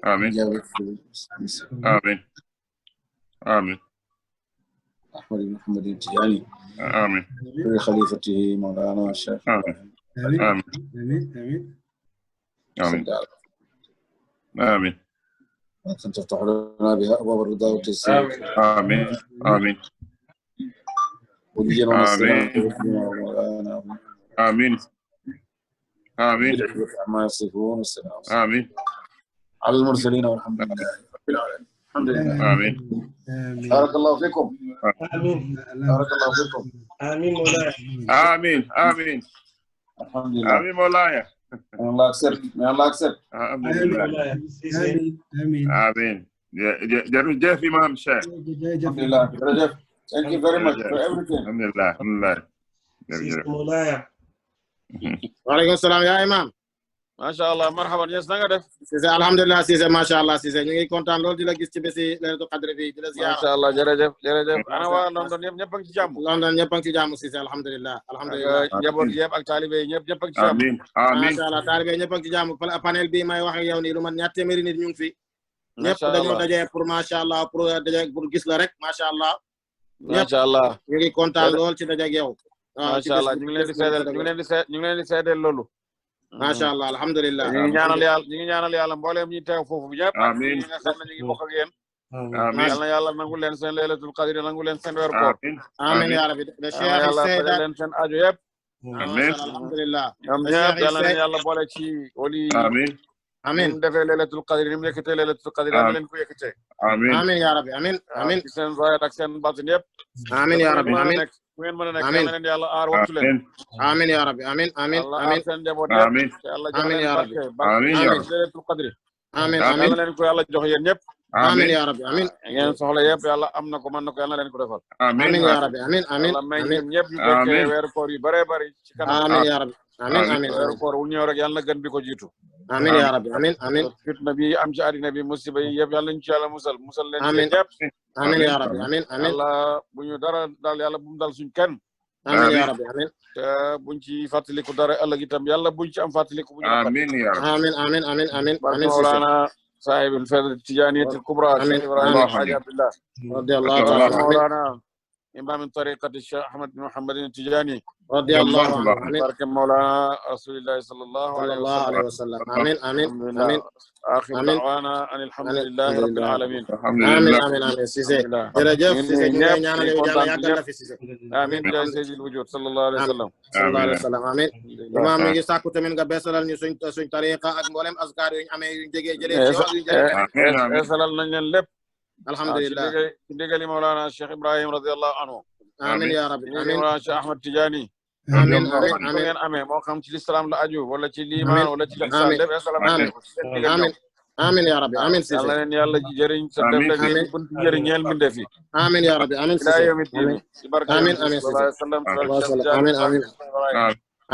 آمين آمين آمين أحمد بن محمد التجاني آمين بخليفته مولانا الشيخ آمين آمين آمين آمين آمين آمين آمين أن تفتح لنا بها أبواب الرضا والتيسير آمين آمين ولينا والسلام آمين مولانا آمين آمين عما يصفون والسلام آمين على المرسلين والحمد لله رب العالمين الحمد لله آمين آمين بارك الله فيكم آمين بارك الله فيكم آمين مولاي. آمين آمين الحمد لله آمين مولاي may Allah accept الحمد لله مولاي. آمين آمين آمين جرجف إمام شيخ الحمد لله Rajab, thank you very much for everything الحمد لله الحمد لله سيسي مولاي. وعليكم السلام يا إمام. ما شاء الله مرحبا يس نغا سيسي الحمد لله سيسي ما شاء الله سيسي ñi kontaan lool di la gis ci bési Laylatul Qadr bi di la ziyaara. Ma sha Allah jërëjëf ana waa London ñëpp a ngi ci jàmm. London ñëpp a ngi ci jàmm Cissé alhamdulillah alhamdulillah njaboot yëpp ak taalibe yi ñëpp a ngi ci jàmm. amiin amiin ma sha Allah taalibe ñëpp a ngi ci jàmm panel bi may wax ak yow nii lu man ñaar téeméeri nit ñu ngi fi. ñëpp dañoo daje pour ma sha Allah pour gis la rek ma sha Allah. ma sha Allah ñu ngi kontaan lool ci daje ak yow. ma sha Allah ñu ngi leen di seedeel loolu. ما شاء الله الحمد لله ñi ñaanal yàlla mbooleem ñi teew foofu ñëpp amiin ñi nga xam ne ñu ngi bokk ak yéen amiin yàlla na yàlla nangu leen seen laylatul qadr nangu leen seen weeru koor amiin ya rabbi de Cheikh yàlla fajal leen seen aajo yëpp amiin alhamdulillah ñoom ñëpp yàlla na yàlla boole ci wali amiin amiin mu defee laylatul qadr ni mu yëkkatee laylatul qadr yàlla leen ko yëkkatee amiin amiin ya rabbi amiin amiin ci seen zahir ak seen batin yëpp amiin ya rabbi amiin fu ngeen mën a nekk yàlla leen yàlla aar wattu leen amiin ya rabbi amiin amiin amiin seen njaboot yëpp yàlla jox leen barke amiin laylatul qadr amiin amiin yàlla leen ko yàlla jox yéen ñëpp amiin ya rabbi amiin ngeen soxla yëpp yàlla am na ko mën na ko yàlla leen ko defal amiin ya rabbi amiin amiin yàlla may ñun ñëpp ñu fekkee weeru koor yu bare bari ci kanam amiin ya rabbi amiin amiin weeru koor wu ñëw rek yàlla na gën bi ko jiitu amiin ya rabbi amiin amiin fitna bi am ci àddina bi musiba yi yëpp yàlla ñu ci yàlla musal leen ci ñëpp amiin ya rabbi amiin amiin yàlla bu ñu dara dal yàlla bu mu dal suñ kenn amiin ya rabbi amiin te buñ ci fàttaliku dara ëllëg itam yàlla buñ ci am fàttaliku bu ñu amiin ya rabbi amiin amiin amiin amiin amiin Mawlana sahibul fayda tijaniyyatil kubra Ibrahim Haji Abdullah radiyallahu ta'ala Mawlana imam tariqati Cheikh Ahmad bin Muhammad Tijani radiyallahu anhu barke Mawlana Rasulillah sallallahu alaihi wasallam amin amin amin آخر دعوانا أن الحمد لله رب العالمين آمين آمين آمين سيسي جرجف سيسي ñaanal yow Yàlla yàggal la fi Cissé آمين ya sayyidil wujud sallallahu alayhi wasallam آمين imam mi ngi sàkku tamit nga beesalal ñu suñ tariqa ak mboolem azkar yu ñu amee yu ñu jege jëlee ci yow yu ñu beesalal nañ leen lépp alhamdulillah ci ndigali Mawlana Cheikh Ibrahim radiyallahu anhu آمين يا رب آمين Mawlana Cheikh Ahmad Tidiane آمين آمين آمين آمين moo xam ci l'islam la aju wala ci liman wala ci l'islam lépp آمين آمين يا رب آمين Cissé yàlla leen yàlla jëriñ sa def leen buntu jëriñ ñeel mbindeef yi آمين يا رب آمين Cissé آمين آمين Cissé آمين آمين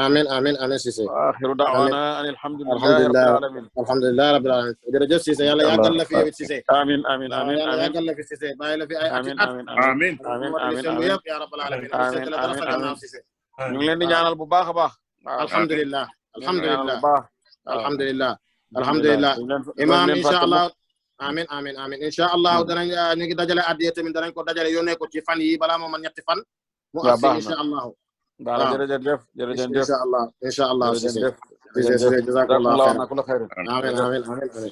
آمين آمين آمين Cissé آخر دعوانا أن الحمد لله رب العالمين الحمد لله رب العالمين jërëjëf Cissé yàlla yàggal la fi yow Cissé آمين آمين آمين yàlla yàggal la fi Cissé bàyyi la fi ay ati at amiin amiin amiin yëpp ya rabbal alamin ñu ngi leen di ñaanal bu baax a baax alhamdulillah alhamdulillah alhamdulillah alhamdulillah imam inshallah amin amin amin inshallah danañ ñu ngi dajale addiya tamit danañ ko dajale yónnee ko ci fan yi balaa moo man ñetti fan mu agsi inshallah jërëjëf inshallah inshallah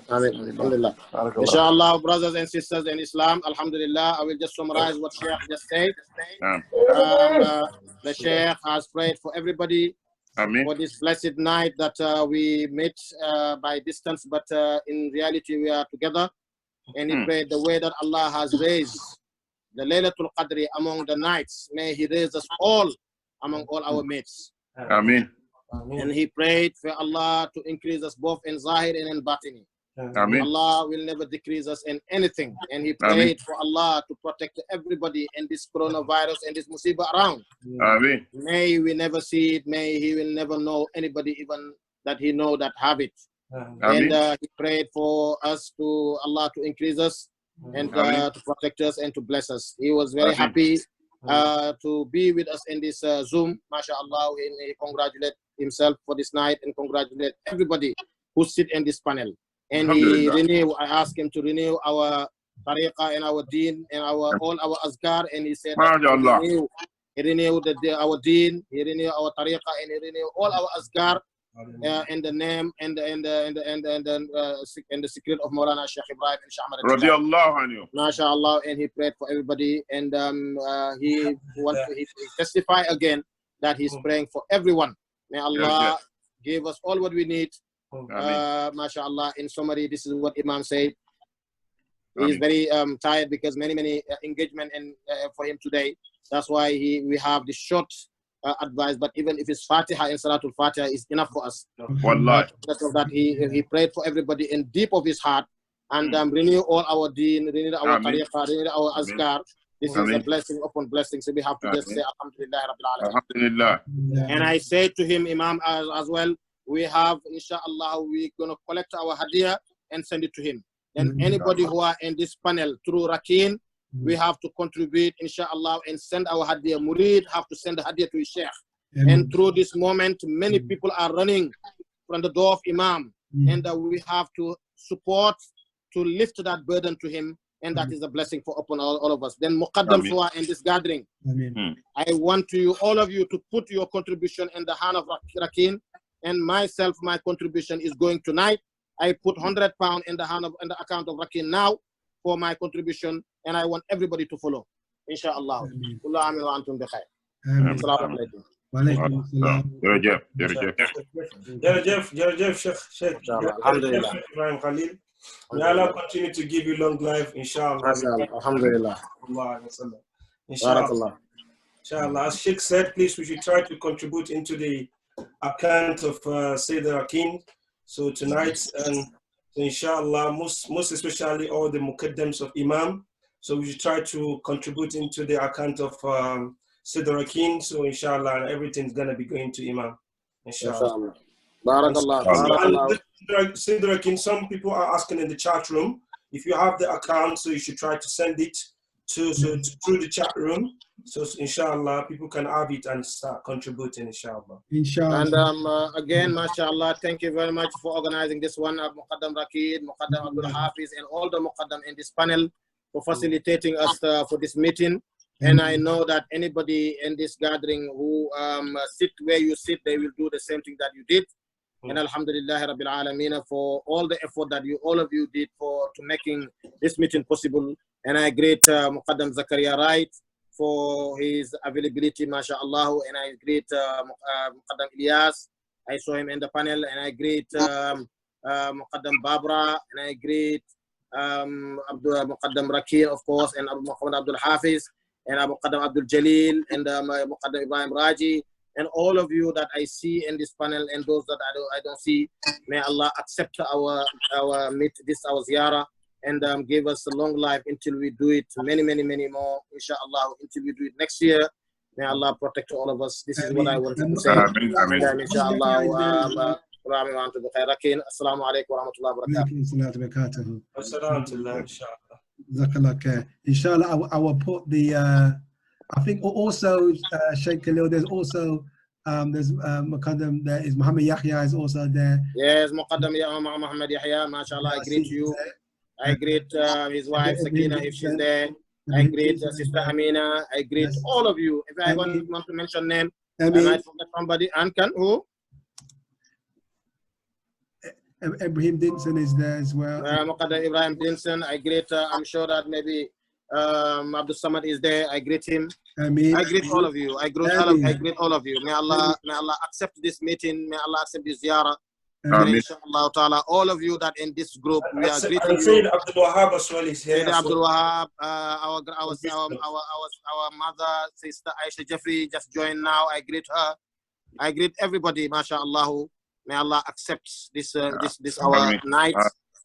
Alhamdulillah. Inshallah, brothers and sisters in Islam, alhamdulillah, I will just summarize what Sheikh just said. The Sheikh has prayed for everybody for this blessed night that we met by distance, but in reality we are together. And he prayed the way that Allah has raised the Laylatul Qadr among the nights. May He raise us all among all our mates. Amen. And he prayed for Allah to increase us both in Zahir and in Batini. Amen. Allah will never decrease us in anything. And he prayed for Allah to protect everybody in this coronavirus and this musibah around. Amen. May we never see it. May he will never know anybody even that he know that have it. And he prayed for us to Allah to increase us and to protect us and to bless us. He was very happy to be with us in this Zoom, mashallah, and he congratulate himself for this night and congratulate everybody who sit in this panel. And he renew, I asked him to renew our tariqah and our deen and all our azkar, and he said he renewed our deen, he renewed our tariqah, and he renewed all our azkar in the name and the secret of Maulana Sheikh Ibrahim and Sheikh Mashallah, and he prayed for everybody, and he testify again that he's praying for everyone. May Allah give us all what we need. Mashallah. In summary, this is what Imam said. He is very tired because many engagement for him today. That's why we have this short advice. But even if it's Fatiha and Salatul Fatiha is enough for us. Wallahi. Because of that, he prayed for everybody in deep of his heart and renew all our deen, renew our tariqah, renew our azkar. This is a blessing upon blessing. So we have to just say Alhamdulillah Rabbil Alamin. Alhamdulillah. And I say to him, Imam, as well, we have, inshallah, we're going to collect our hadiyah and send it to him. And anybody who are in this panel through Rakin, we have to contribute, inshallah, and send our hadiyah. Murid have to send the hadiyah to his Sheikh. And through this moment, many people are running from the door of Imam. And we have to support, to lift that burden to him. And that is a blessing for upon all of us. Then Muqaddam who are in this gathering, I want all of you to put your contribution in the hand of Rakin. And myself, my contribution is going tonight. I put £100 in the account of Rakin now for my contribution, and I want everybody to follow. Inshallah. Alhamdulillah. May Allah continue to give you long life, inshallah. Alhamdulillah. Inshallah. Inshallah. As Sheikh said, please, we should try to contribute into the account of Sayyid Rakin. So tonight, and so inshallah, most especially all the muqaddams of Imam. So we should try to contribute into the account of Sayyid Rakin. So inshallah, everything's gonna be going to Imam. Inshallah. Barakallah. Sayyid Rakin, some people are asking in the chat room if you have the account, so you should try to send it through the chat room. So inshallah, people can have it and start contributing, inshallah. And again, mashallah, thank you very much for organizing this one. Muqaddam Rakid, Muqaddam Abdul Hafiz, and all the Muqaddam in this panel for facilitating us for this meeting. And I know that anybody in this gathering who sit where you sit, they will do the same thing that you did. And Alhamdulillah Rabbil Alameen for all the effort that all of you did to making this meeting possible. And I greet Muqaddam Zakaria Wright for his availability, mashallah, and I greet Muqaddam Ilyas. I saw him in the panel, and I greet Muqaddam Babra, and I greet Muqaddam Rakin, of course, and Muqaddam Abdul Hafiz, and Muqaddam Abdul Jalil, and Muqaddam Ibrahim Raji, and all of you that I see in this panel, and those that I don't see. May Allah accept our ziyarah, and give us a long life until we do it many more, inshallah, until we do it next year. May Allah protect all of us. This is what I wanted to say. Inshallah. Assalamu alaikum wa rahmatullahi wa barakatuh. Inshallah, I will put the, I think also Sheikh Khalil, there's also, there's Muqaddam, there is Muhammad Yahya is also there. Yes, Muqaddam Muhammad Yahya, mashallah, I greet you. I greet his wife Sakina if she's there. I greet Sister Amina. I greet all of you. If I want to mention name, I might forget somebody. And who? Ibrahim Dinson is there as well. Muqaddam Ibrahim Dinson, I greet, I'm sure that maybe Abdul Samad is there. I greet him. I greet all of you. I greet all of you. May Allah accept this meeting. May Allah accept this ziyarah. Inshallah ta'ala, all of you that in this group, we are greeting you. Sayyid Abdul Wahab as well is here. Sayyid Abdul Wahab, our mother, sister Aisha Jeffrey just joined now. I greet her. I greet everybody, mashallah. May Allah accept this our night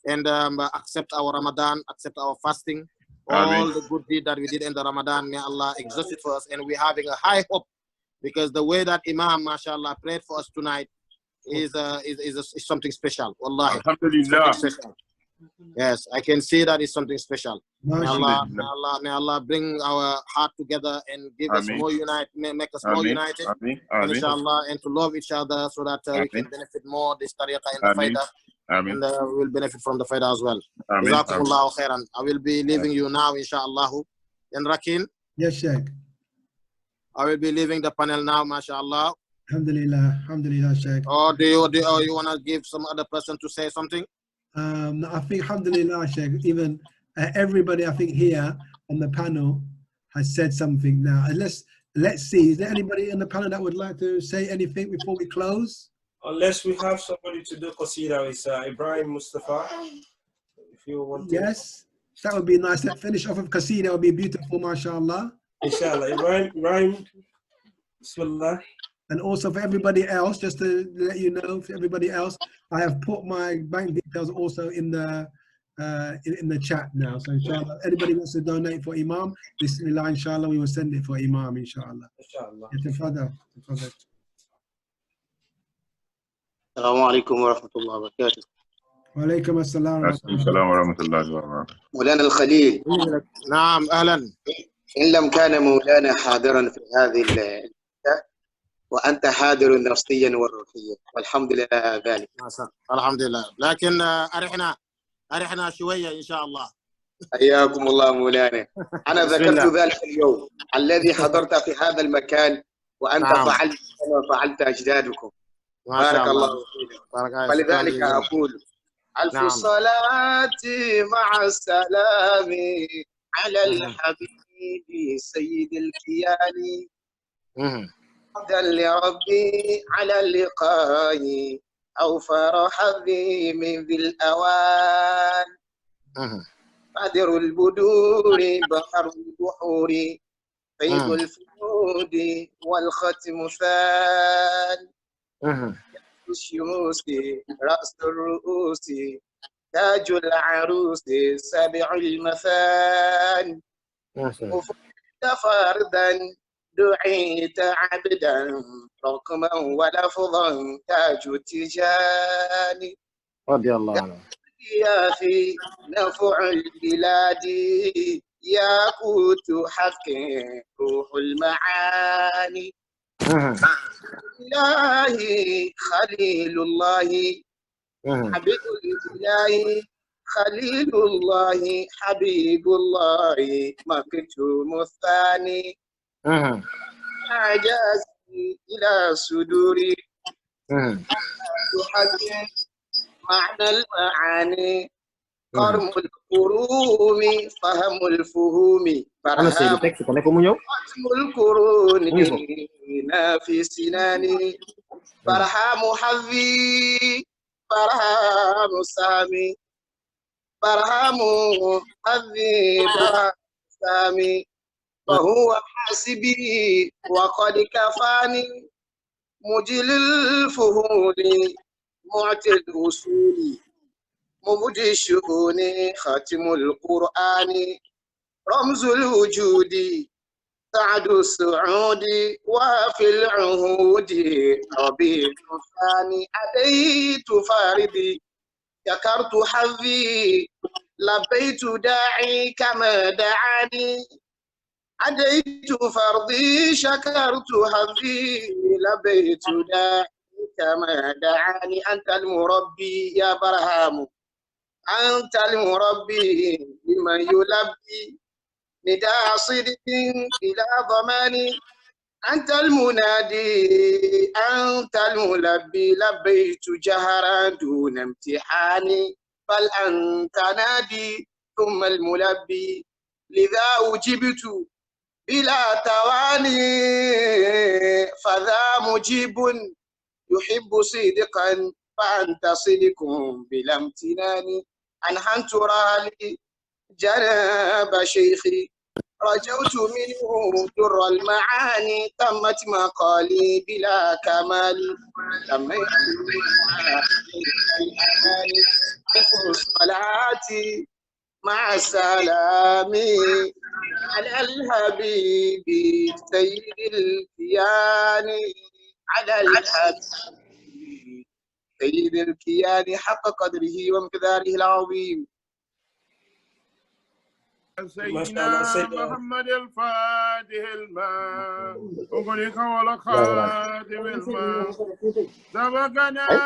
and accept our Ramadan, accept our fasting, all the good deed that we did in the Ramadan. May Allah exhaust it for us, and we're having a high hope because the way that Imam, mashallah, prayed for us tonight is something special. Wallahi. Alhamdulillah. Yes, I can see that is something special. May Allah bring our heart together and give us more united, make us more united, inshallah, and to love each other so that we can benefit more this tariqah and the faidah, and we will benefit from the faidah as well. Jazakumullahu khairan. I will be leaving you now, inshallah. And Rakin? Yes, Sheikh. I will be leaving the panel now, mashallah. Alhamdulillah, alhamdulillah, Sheikh. Or do you want to give some other person to say something? No, I think alhamdulillah, Sheikh, even everybody I think here on the panel has said something now. Let's see, is there anybody in the panel that would like to say anything before we close? Unless we have somebody to do qasida, it's Ibrahim Mustafa. If you want to. Yes, that would be nice. Let's finish off with qasida, would be beautiful, mashallah. Inshallah, Ibrahim, Bismillah. And also for everybody else, just to let you know, for everybody else, I have put my bank details also in the chat now. So inshallah, anybody wants to donate for Imam, Bismillah, inshallah, we will send it for Imam, inshallah. Inshallah. Tafadhal. Assalamu alaikum wa rahmatullahi wa barakatuh. Wa alaikum assalam wa rahmatullahi wa barakatuh. مولانا الخليل. نعم أهلا. إن لم كان مولانا حاضرا في هذه وأنت حاضر نفسيا وروحيا والحمد لله ذلك. الحمد لله، لكن أرحنا شوية إن شاء الله. حياكم الله مولانا. أنا ذكرت ذلك اليوم الذي حضرت في هذا المكان وأنت فعلت كما فعلت أجدادكم. بارك الله فيك. فلذلك أقول ألف صلاة مع السلام على الحبيب سيد الكيان. حمدا لربي على اللقاء أوفر حظي من ذي الأوان. قادر البدور بحر البحور فيض الفنود والختم ثان. الشموس رأس الرؤوس تاج العروس سبع المثان. وفقت فردا دعيت عبدا رقما ولفظا تاج التجان. رضي الله عنه. يا أخي نفع البلاد يا قوت حق روح المعاني. الله خليل الله حبيب الله خليل الله حبيب الله مكتوم الثاني. أعجازي إلى صدوري تحكم معنى المعاني. قرم القروم فهم الفهوم برهام ختم القرون في سناني. برهام حظي برهام سامي برهام حظي برهام سامي. فهو حاسبي وقد كفاني مجل الفهول معطي الأصول مبدي الشؤون خاتم القرآن. رمز الوجود سعد السعود وفي العهود ربيع الثاني. أتيت فاردي شكرت حظي لبيت داعي كما دعاني. أديت فرضي شكرت حظي لبيت داعي كما دعاني. أنت المربي يا برهام أنت المربي لمن يلبي نداء صدق إلى ضمان. أنت المنادي أنت الملبي لبيت جهرا دون امتحان بل أنت نادي ثم الملبي لذا أجبت بلا تواني فذا مجيب يحب صدقا فأنت صدق بلا امتنان أنحنت رالي جناب شيخي رجوت منه در المعاني تمت مقالي بلا كمال تميت الأماني ألف الصلاة مع السلام على الحبيب سيد الكيان على الحبيب سيد الكيان حق قدره وامتداره العظيم. سيدنا محمد الفاتح الماء أغلق والخاتم الماء سبقنا إلى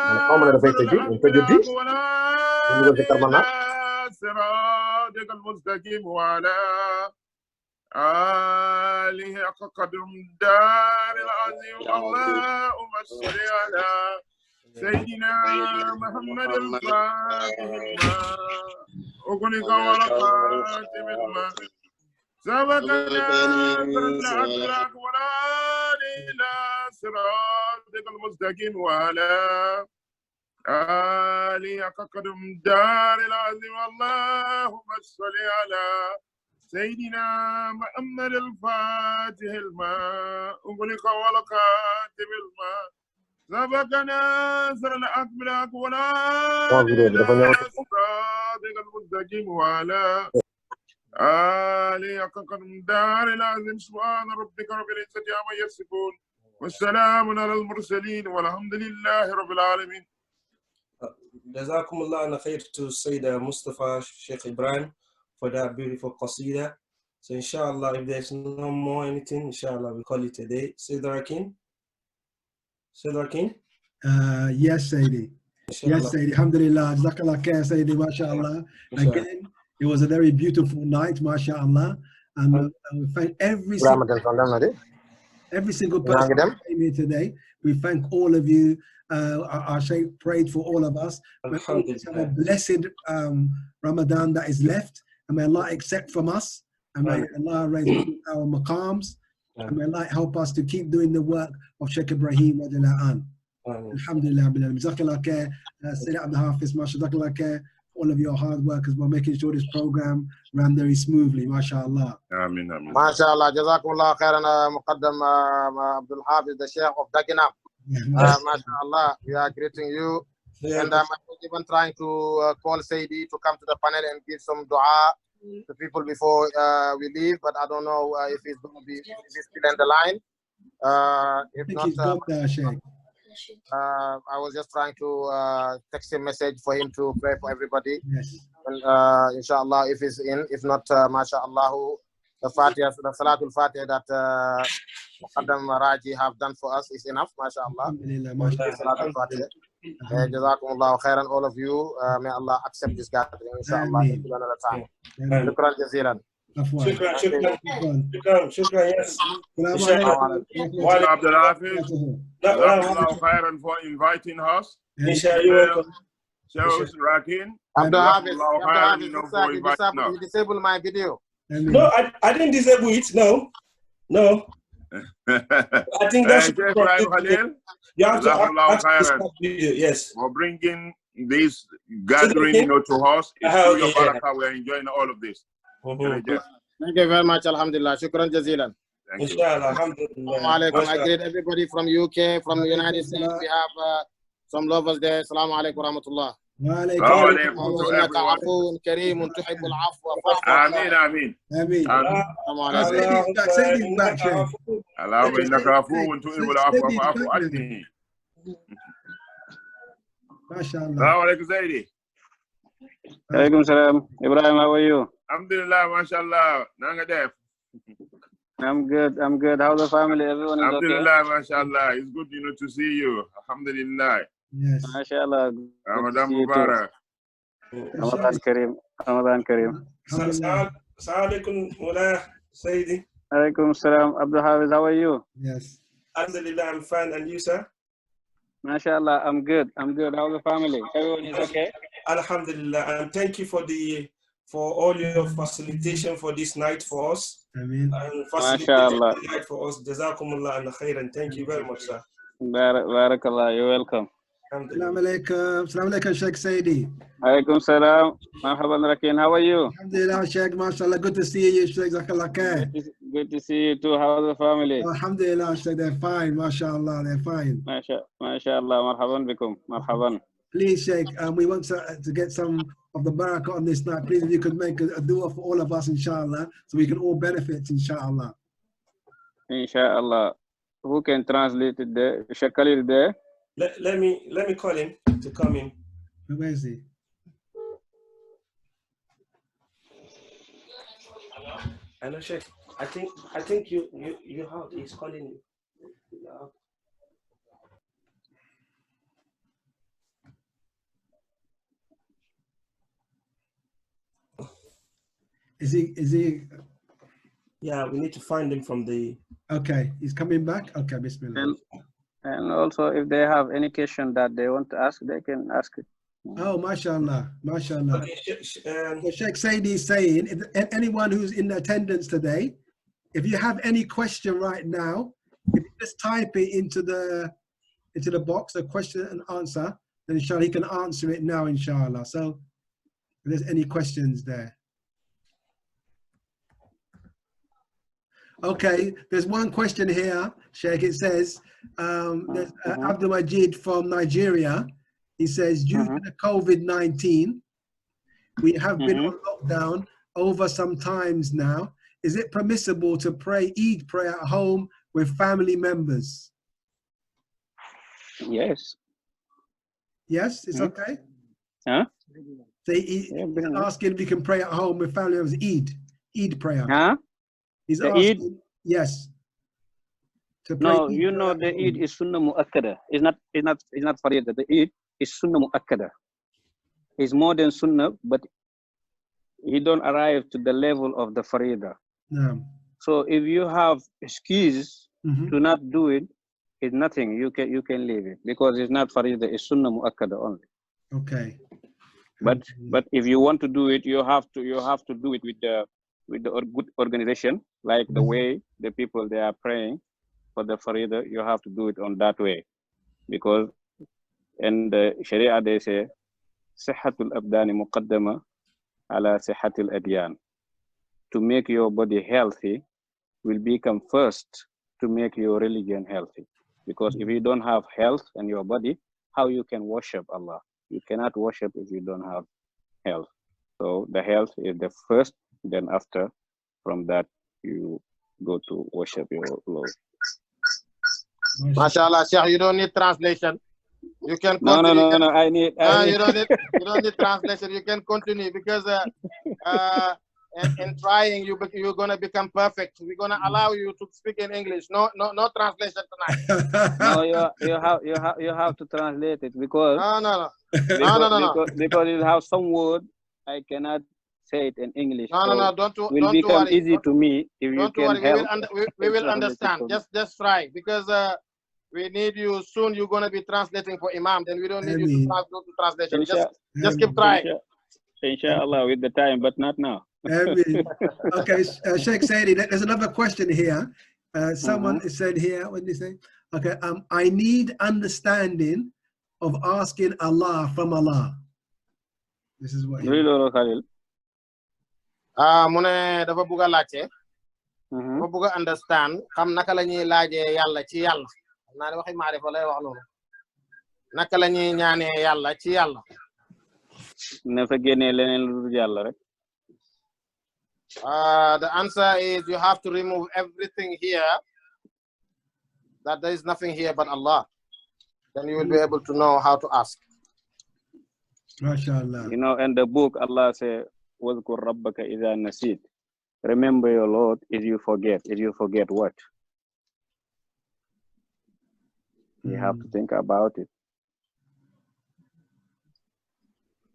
صراطك المستقيم وعلى آله حق قدر دار العظيم. اللهم صل على سيدنا محمد الفاتح الماء أغلق والخاتم الماء سبقنا الأخلاق والآل إلى صراطك المستقيم وعلى آله حق قدر دار العظيم. اللهم صل على سيدنا محمد الفاتح الماء أغلق والخاتم الماء سبقنا سر الأكبر ولا صراطك المستقيم وعلى آله حق دار العظيم. سبحان ربك رب العزة عما يصفون والسلام على المرسلين والحمد لله رب العالمين. جزاكم الله خير to Sayyid Mustafa Sheikh Ibrahim for that beautiful qasida. So inshallah, if there's no more anything, inshallah we call it a day. Sayyid Rakin? Yes, Sayyidi. Yes, Sayyidi. Alhamdulillah. Jazakallah khair, Sayyidi. MashaAllah. Again, it was a very beautiful night, MashaAllah. And we thank every single person who came here today. We thank all of you. Our Sheikh prayed for all of us. May Allah have a blessed Ramadan that is left. And may Allah accept from us. And may Allah raise our maqams. And may Allah help us to keep doing the work of Sheikh Ibrahim. Alhamdulillah. Jazakallah khair. Sayyid Abdul Hafiz, mashallah khair. All of your hard workers by making sure this program ran very smoothly. MashaAllah. Ameen, ameen. MashaAllah. Jazakumullah khairan Muqaddam Abdul Hafiz, the Sheikh of Dagenham. MashaAllah. We are greeting you. And I'm even trying to call Sayyidi to come to the panel and give some dua to people before we leave, but I don't know if he's going to be still on the line. If not, I was just trying to text him message for him to pray for everybody. Yes. And inshallah, if he's in, if not, mashallah, the Fatiha, the Salatul Fatiha that Muqaddam Raji have done for us is enough, mashallah. Salatul Fatiha. Jazakumullah khairan, all of you. May Allah accept this gathering, inshallah, until another time. Shukran jazilan. Shukran, yes. Abdul Hafiz, Jazakumullah khairan for inviting us. Inshallah. Sheikh Rakin, Abdul Hafiz, you disable my video. No, I didn't disable it. No. I think that's you have to ask video. Yes. For bringing this gathering, to us. It's through your barakah. We're enjoying all of this. Thank you very much. Alhamdulillah. Shukran jazilan. Thank you. Alhamdulillah. I greet everybody from UK, from the United States. We have some lovers there. Assalamu alaikum wa rahmatullah. إنك عفو كريم تحب العفو آمين آمين آمين اللهم إنك عفو تحب العفو فاعف عني. ما شاء الله. السلام عليكم سيدي. Alaikum salam. Ibrahim, how are you? Alhamdulillah, mashallah. Nangadef. I'm good. How's the family? Everyone is okay? Alhamdulillah, mashallah. It's good, to see you. Alhamdulillah. Yes. MashaAllah. Ramadan Mubarak. Ramadan Kareem. Assalamu alaikum, Mullah Sayyidi. Alaikum salam. Abdul Hafiz, how are you? Yes. Alhamdulillah, I'm fine. And you, sir? MashaAllah, I'm good. I'm good. How's the family? Everyone is okay? Alhamdulillah. And thank you for all your facilitation for this night for us. Amen. And facilitating MashaAllah. the night for us. Jazakumullah and khairan. Thank you very much, sir. Barakallah, you're welcome. Assalamu alaikum. Assalamu alaikum, Sheikh Saidi. Alaikum salam. Marhaban Rakin, how are you? Alhamdulillah, Sheikh, mashallah. Good to see you, Sheikh. Jazakallah khair. Good to see you too. How's the family? Alhamdulillah, Sheikh. They're fine. Mashallah, they're fine. MashaAllah. Marhaban bikum. Marhaban. Please, Sheikh, we want to get some of the barakah on this night. Please, if you could make a dua for all of us, inshallah, so we can all benefit, inshallah. Inshallah. Who can translate it there? Sheikh Khalil there? Let me call him to come in. Where is he? Hello, Sheikh. I think you heard he's calling you. Is he? Yeah, we need to find him from the. Okay, he's coming back. Okay, bismillah. And also, if they have any question that they want to ask, they can ask it. Oh, mashallah, mashallah. Okay, So Sheikh Saidi is saying, if anyone who's in attendance today, if you have any question right now, if you just type it into the box, a question and answer, then inshallah he can answer it now, inshallah. So if there's any questions there. Okay, there's one question here, Sheikh. It says, there's Abdul Majid from Nigeria. He says, due to the COVID-19, we have been on lockdown over some times now. Is it permissible to pray Eid prayer at home with family members? Yes. Yes, it's okay? Huh? He's asking if you can pray at home with family members, Eid prayer. Huh? He's the asking, Eid? yes. To pray No, Eid you know the prayer. Eid is Sunnah Mu'akkada. It's not Farida. The Eid is Sunnah Mu'akkada. It's more than Sunnah, but you don't arrive to the level of the Farida. No. So if you have excuse Mhm. to not do it, it's nothing. You can leave it because it's not Farida. It's Sunnah Mu'akkada only. Okay. But if you want to do it, you have to do it with the good organization, like the way the people they are praying for the Farida. You have to do it on that way, because in the Sharia they say, "Sihhatul abdani muqaddama ala sihhatil adyan." To make your body healthy will become first to make your religion healthy. Because if you don't have health in your body, how you can worship Allah? You cannot worship if you don't have health. So the health is the first, then after, from that, you go to worship your Lord. MashaAllah, Sheikh, you don't need translation. You can No, continue. I need. You don't need translation. You can continue because in trying you're gonna become perfect. We're gonna allow you to speak in English. No translation tonight. No, you have to translate it because no. Because you have some word I cannot say it in English. No. Don't will become worry. easy to me if you can help. We will understand. Just try because we need you soon. You're gonna be translating for Imam. Then we don't need you to go to translation. Just keep trying. Inshallah, with the time, but not now. Okay, Sheikh Saidi, there's another question here. Someone said here, what did they say? Okay, I need understanding of asking Allah from Allah. This is what he mu ne dafa bugg a laajte dafa bugg a understand xam naka la ñuy laajee yàlla ci yàlla xam naa ne waxi maarifa lay wax loolu naka la ñuy ñaanee yàlla ci yàlla ne fa génnee leneen lu dul yàlla rek. The answer is you have to remove everything here that there is nothing here but Allah, then you will be able to know how to ask. MashaAllah. You know, in the book, Allah says, وَذْكُرْ رَبَّكَ إِذَا نَسِيتَ. Remember your Lord if you forget. If you forget what? You have to think about it.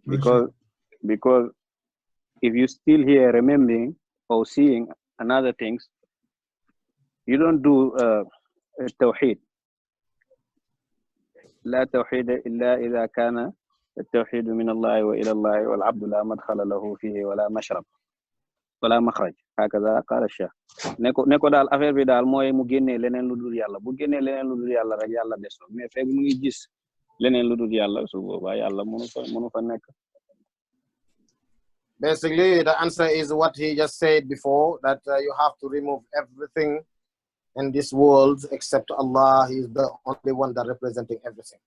Because if you still here remembering or seeing another things, You don't do التوحيد. لا توحيد إلا إذا كان التوحيد من الله وإلى الله والعبد لا مدخل له فيه ولا مشرب ولا مخرج. هكذا قال الشيخ. neko daal affaire bi daal mooy mu génnee leneen lu dul yàlla bu génnee leneen lu dul yàlla rek yàlla des na mais fekk mu ngi gis leneen lu dul yàlla su boobaa yàlla mënu fa nekk. Basically, the answer is what he just said before, that you have to remove everything in this world except Allah. He is the only one that representing everything.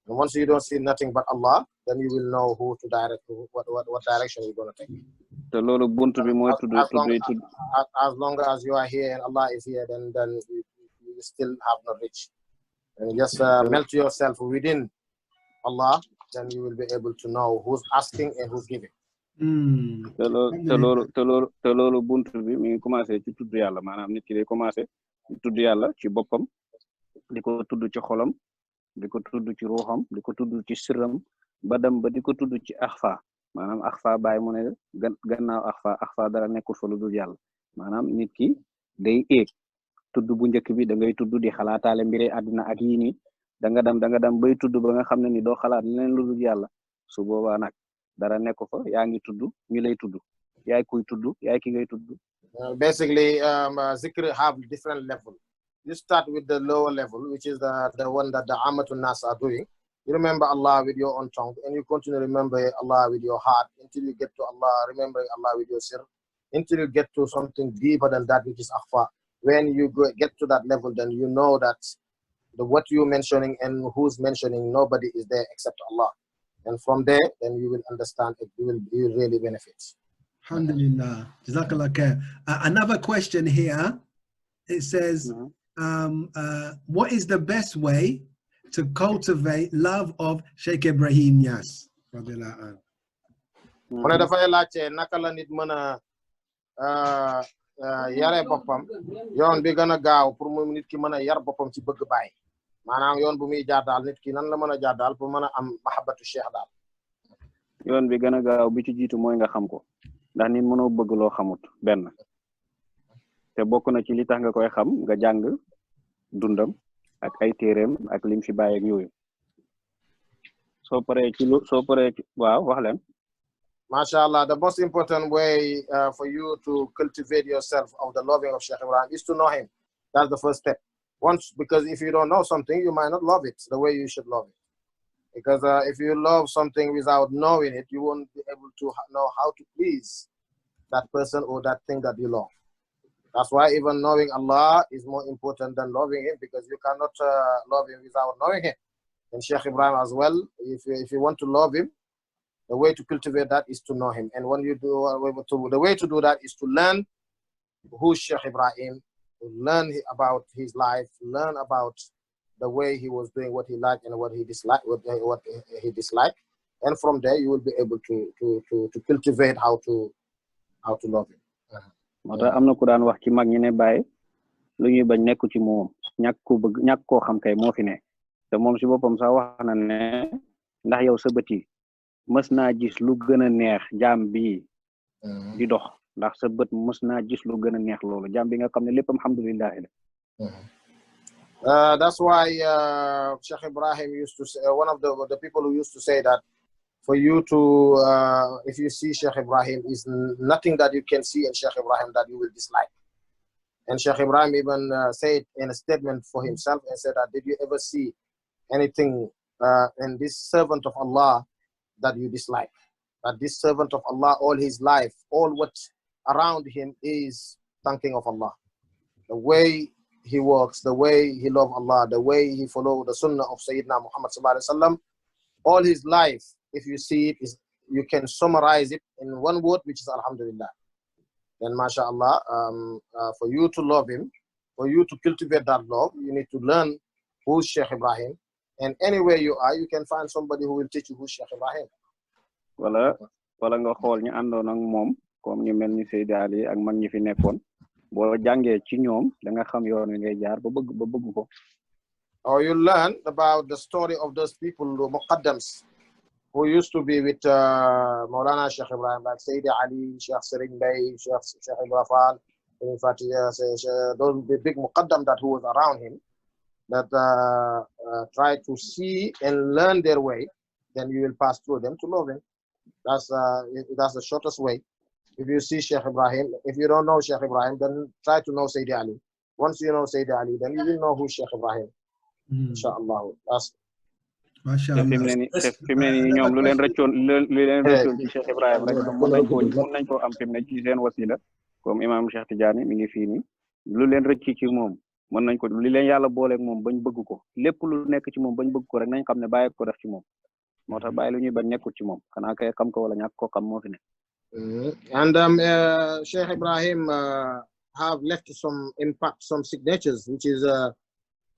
And once you don't see nothing but Allah, then you will know who to direct, what direction you're going to take. Te loolu buntu bi mooy as long as you are here and Allah is here, then you still have not reached. And just melt yourself within Allah, then you will be able to know who's asking and who's giving. te loolu buntu bi mi ngi commencé ci tudd yàlla maanaam nit ki day commencé tudd yàlla ci boppam di ko tudd ci xolam di ko tudd ci ruuxam di ko tudd ci sirram ba dem ba di ko tudd ci axfa maanaam axfa bàyyi mu ne gannaaw axfa dara nekkul fa lu dul yàlla maanaam nit ki day éeg tudd bu njëkk bi da ngay tudd di xalaataale mbiri àddina ak yii nii da nga dem bay tudd ba nga xam ne ni doo xalaat leneen lu dul yàlla su boobaa nag dara nekk fa yaa ngi tudd ñu lay tudd yaay kuy tudd yaay ki ngay tudd. Basically, zikr have different level. You start with the lower level, which is the one that the Amatun Nas are doing. You remember Allah with your own tongue, and you continue to remember Allah with your heart until you get to Allah, remembering Allah with your sir, until you get to something deeper than that, which is akhfa. When you get to that level, then you know that what you're mentioning and who's mentioning, nobody is there except Allah. And from there, then you will understand it. You will really benefit. Alhamdulillah. Jazakallah khair. Another question here. It says, what is the best way to cultivate love of Sheikh Ibrahim Niass? Mu ne dafay laajte naka la nit mën a yare boppam yoon bi gën a gaaw pour mu nit ki mën a yar boppam ci bëgg baay maanaam yoon bu muy jaar daal nit ki nan la mën a jaar daal pour mën a am mahabbatu Cheikh daal. yoon bi gën a gaaw bi ci jiitu mooy nga xam ko ndax nit mënoo bëgg loo xamut benn te bokk na ci li tax nga koy xam nga jàng dundam ak ay téereem ak lim fi bàyyi ak yooyu soo paree ci waaw wax leen. MashaAllah, the most important way for you to cultivate yourself of the loving of Sheikh Ibrahim is to know him. That's the first step. Because if you don't know something, you might not love it the way you should love it. Because if you love something without knowing it, you won't be able to know how to please that person or that thing that you love. That's why even knowing Allah is more important than loving him, because you cannot love him without knowing him. And Sheikh Ibrahim as well, if you want to love him, the way to cultivate that is to know him. And when you do, the way to do that is to learn who's Sheikh Ibrahim, learn about his life, learn about the way he was doing what he liked and what he disliked, and from there you will be able to cultivate how to love him. moo tax am na ku daan wax ci mag ñi ne bàyyi lu ñuy bañ nekku ci moom ñàkk koo xam kay moo fi ne te moom si boppam sax wax na ne ndax yow sa bët yi mës naa gis lu gën a neex jaam bi di dox ndax sa bët mës naa gis lu gën a neex loolu jaam bi nga xam ne lépp alhamdulillah la. That's why Sheikh Ibrahim used to say, one of the people who used to say that for you to, if you see Sheikh Ibrahim, is nothing that you can see in Sheikh Ibrahim that you will dislike. And Sheikh Ibrahim even said in a statement for himself and said that, did you ever see anything in this servant of Allah that you dislike? That this servant of Allah, all his life, all what around him is thanking of Allah. The way he works, the way he loves Allah, the way he follows the sunnah of Sayyidina Muhammad sallallahu alaihi wasallam, all his life, if you see it, you can summarize it in one word, which is Alhamdulillah. Then, MashaAllah, for you to love him, for you to cultivate that love, you need to learn who's Sheikh Ibrahim. And anywhere you are, you can find somebody who will teach you who's Sheikh Ibrahim. wala nga xool ñu àndoon ak moom comme ñu mel ni Seydi Ali ak mag ñi fi nekkoon boo jàngee ci ñoom da nga xam yoon wi ngay jaar ba bëgg ko. Or you learn about the story of those people, the Muqaddams, who used to be with Maulana Sheikh Ibrahim, like Sayyidi Ali, Sheikh Sering Bay, Sheikh Ibrahim, In fact, the big muqaddam that who was around him, that try to see and learn their way, then you will pass through them to love him. That's the shortest way. If you see Sheikh Ibrahim, if you don't know Sheikh Ibrahim, then try to know Sayyidi Ali. Once you know Sayyidi Ali, then you will know who Sheikh Ibrahim. Inshallah. That's te fi mu ne nii ñoom lu leen rëccoon ci Cheikh Ibrahim rek mën nañ ko am fi mu ne ci seen wasila comme imam Cheikh Tidiane mi ngi fii nii lu leen rëcc ci moom mën nañ ko li leen yàlla booleeg moom bañ bëgg ko lépp lu nekk ci moom bañ bëgg ko rek nañ xam ne bàyyi ko def ci moom moo tax bàyyi lu ñuy bañ nekkul ci moom xanaa kay xam ko wala ñàkk ko xam moo fi ne. And Sheikh Ibrahim have left some impact, some signatures, which is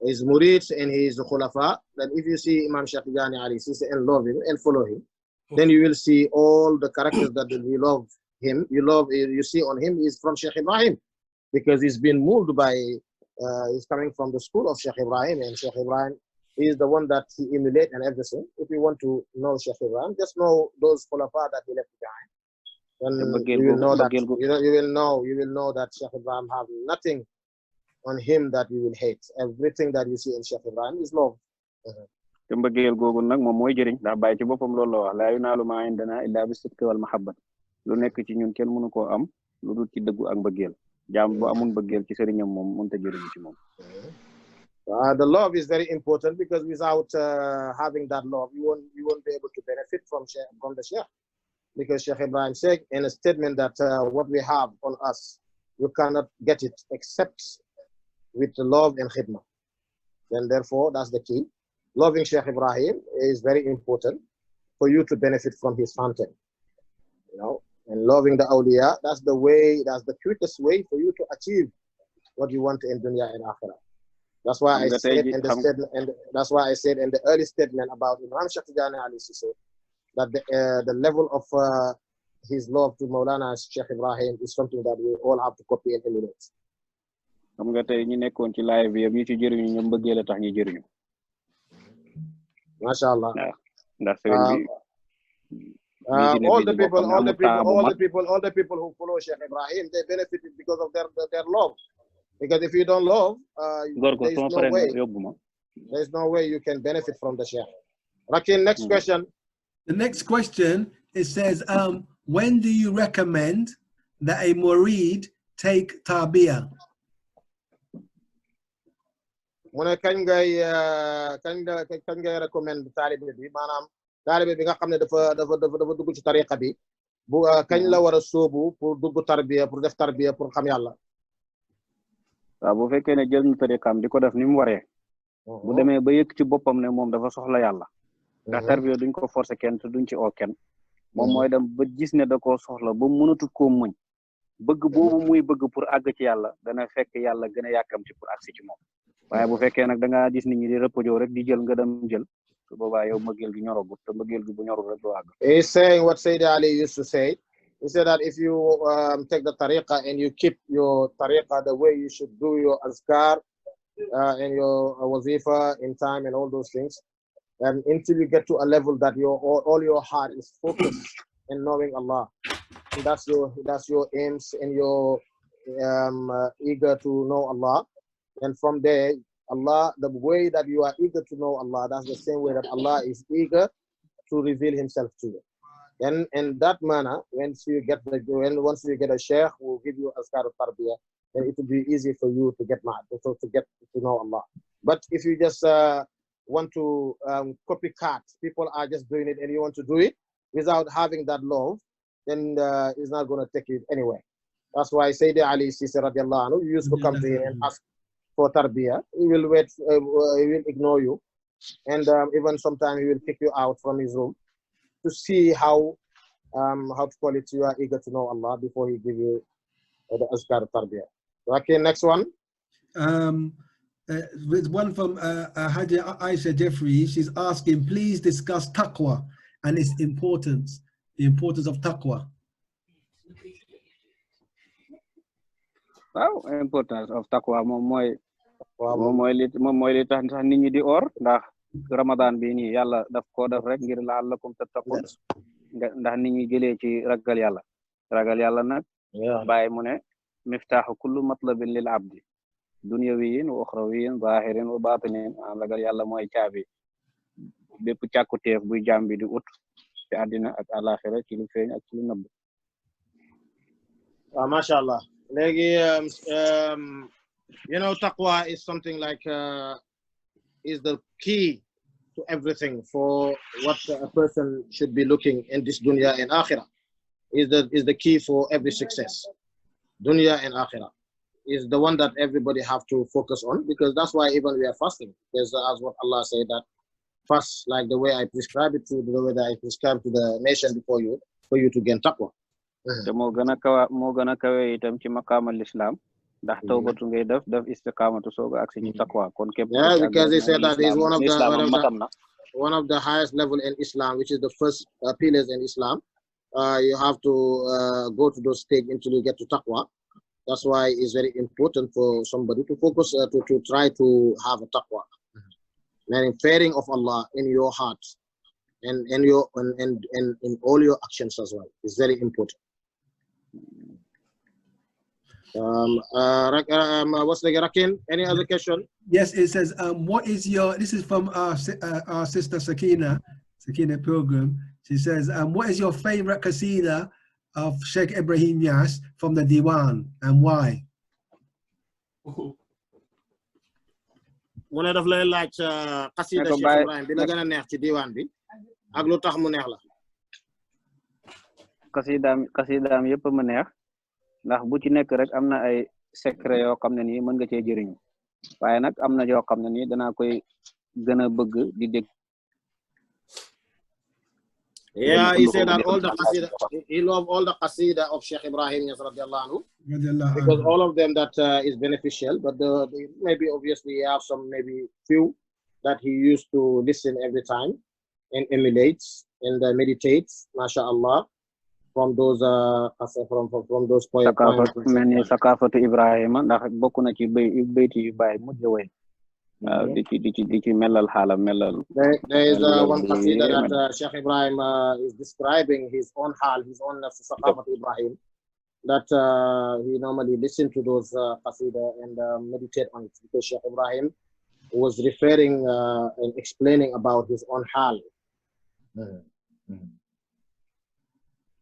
his murids and his khulafa. That if you see Imam Cheikh Tidiane Ali Cisse and love him and follow him, then you will see all the characters that you love him. You see on him is from Sheikh Ibrahim, because he's been moved by. He's coming from the school of Sheikh Ibrahim, and Sheikh Ibrahim is the one that he emulates and everything. If you want to know Sheikh Ibrahim, just know those khulafa that he left behind. And you will know that you will know that Sheikh Ibrahim have nothing on him that you will hate. Everything that you see in Sheikh Ibrahim is love. te mbëggeel googu nag moom mooy jëriñ ndax bàyyi ci boppam loolu la wax laa yunaalu maa indanaa illaa bi sidqi wal mahabbat lu nekk ci ñun kenn mënu koo am lu dul ci dëggu ak mbëggeel jaam bu amul mbëggeel ci sëriñam moom mënut a jëriñ ci moom. The love is very important, because without having that love, you won't be able to benefit from the Sheikh. Because Sheikh Ibrahim said in a statement that what we have on us, you cannot get it except with love and khidmah. Then therefore, that's the key. Loving Sheikh Ibrahim is very important for you to benefit from his fountain. And loving the awliya, that's the quickest way for you to achieve what you want in dunya and akhirah. That's why I said in the statement, and that's why I said in the early statement about Imam Cheikh Tidiane Ali Cisse that the level of his love to Maulana Sheikh Ibrahim is something that we all have to copy and emulate. xam nga tey ñi nekkoon ci live bi ñu ci jëriñu ñoom bëggee la tax ñu jëriñu. Masha Allah. ndax sëriñ bi all the people who follow Sheikh Ibrahim, they benefited because of their love. Because if you don't love, there's no way you can benefit from the Sheikh. Rakin, next question. The next question, it says, when do you recommend that a murid take tarbiyah? Mu ne kañ ngay recommend taalibe bi maanaam taalibe bi nga xam ne dafa dugg ci tariqa bi bu kañ la war a sóobu pour dugg tarbiya pour def tarbiya pour xam yàlla. waaw bu fekkee ne jël na tariqam di ko def ni mu waree bu demee ba yëg ci boppam ne moom dafa soxla yàlla ndax tarbiya duñ ko forcer kenn te duñ ci oo kenn moom mooy dem ba gis ne da koo soxla ba mënatu koo muñ bëgg boobu muy bëgg pour àgg ci yàlla dana fekk yàlla gën a yàkkam ci pour àgg ci moom waaye bu fekkee nag da ngaa gis nit ñi di rëppajoo rek di jël nga dem jël su boobaa yow mbëggeel gi ñorogut te mbëggeel gi bu ñorul rek doo àgg. He's saying what Sayyid Ali used to say. He said that if you take the tariqa and you keep your tariqa the way you should do your azkar and your wazifa in time and all those things, and until you get to a level that all your heart is focused in knowing Allah, and that's your aims and your eager to know Allah. And from there, Allah, the way that you are eager to know Allah, that's the same way that Allah is eager to reveal Himself to you. Then in that manner, once you get a sheikh who will give you azkar al-tarbiyah, then it will be easy for you to get to know Allah. But if you just want to copycat, people are just doing it, and you want to do it without having that love, then it's not going to take you anywhere. That's why Sayyidi Ali Cisse radiallahu anhu used to come to him and ask for tarbiyah. He will wait, he will ignore you, and even sometimes he will kick you out from his room to see how to call it, you are eager to know Allah before He give you the azkar tarbiyah. Okay, next one. With one from Haja Aisha Jeffrey. She's asking, please discuss taqwa and its importance, the importance of taqwa. Wow, importance of taqwa moom mooy li tax nit ñi di or ndax Ramadan bi nii yàlla daf ko def rek ngir la'allakum tattaqun ndax nit ñi jëlee ci ragal yàlla nag bàyyi mu ne miftaaxu kullu matlabin lil abdi dunyawiyin wa uxrawiyin zahirin wa batinin ragal yàlla mooy caabi bépp càkkuteef buy jaam bi di ut ci àddina ak àlaxira ci lu feeñ ak ci lu nëbb. Masha Allah. You know, taqwa is something like is the key to everything for what a person should be looking in this dunya and akhirah. Is the key for every success. Dunya and akhirah is the one that everybody have to focus on, because that's why even we are fasting. Because as what Allah said, that fast like the way I prescribe it to, the way that I prescribe to the nation before you, for you to gain taqwa. te moo gën a kawe itam ci maqaamal islam ndax tawbatu ngay def istiqamatu sooga ak ci taqwa kon képp because he said that is one of the highest level in Islam, which is the first pillars in Islam. You have to go to those stages until you get to taqwa. That's why it's very important for somebody to focus to try to have a taqwa, meaning fearing of Allah in your heart and in all your actions as well. It's very important. What's the Rakin? Any other question? Yes, it says, what is your, this is from our sister Sakina Pilgrim. She says, what is your favorite qasida of Sheikh Ibrahim Yas from the Diwan, and why? Mu ne daf lay laaj qasida Sheikh Ibrahim bi la gën a neex ci Diwan bi ak lu tax mu neex la. Qasidaam yëpp ma neex ndax bu ci nekk rek am na ay secret yoo xam ne nii mën nga cee jëriñu waaye nag am na yoo xam ne nii danaa koy gën a bëgg di dégg. Yeah, he said that all the qasida, he loved all the qasida of Sheikh Ibrahim radiallahu anhu, because all of them that is beneficial, but maybe obviously you have some maybe few that he used to listen every time and emulates and meditates, mashallah, from those from those poems. Sakafatu Ibrahim ndax bokk na ci bayti yu baay mujj way di ci melal xaalam melal. There is one qasida that Sheikh Ibrahim is describing his own hal, his own Sakafatu Ibrahim, that he normally listened to those qasida and meditate on it, because Sheikh Ibrahim was referring and explaining about his own hal.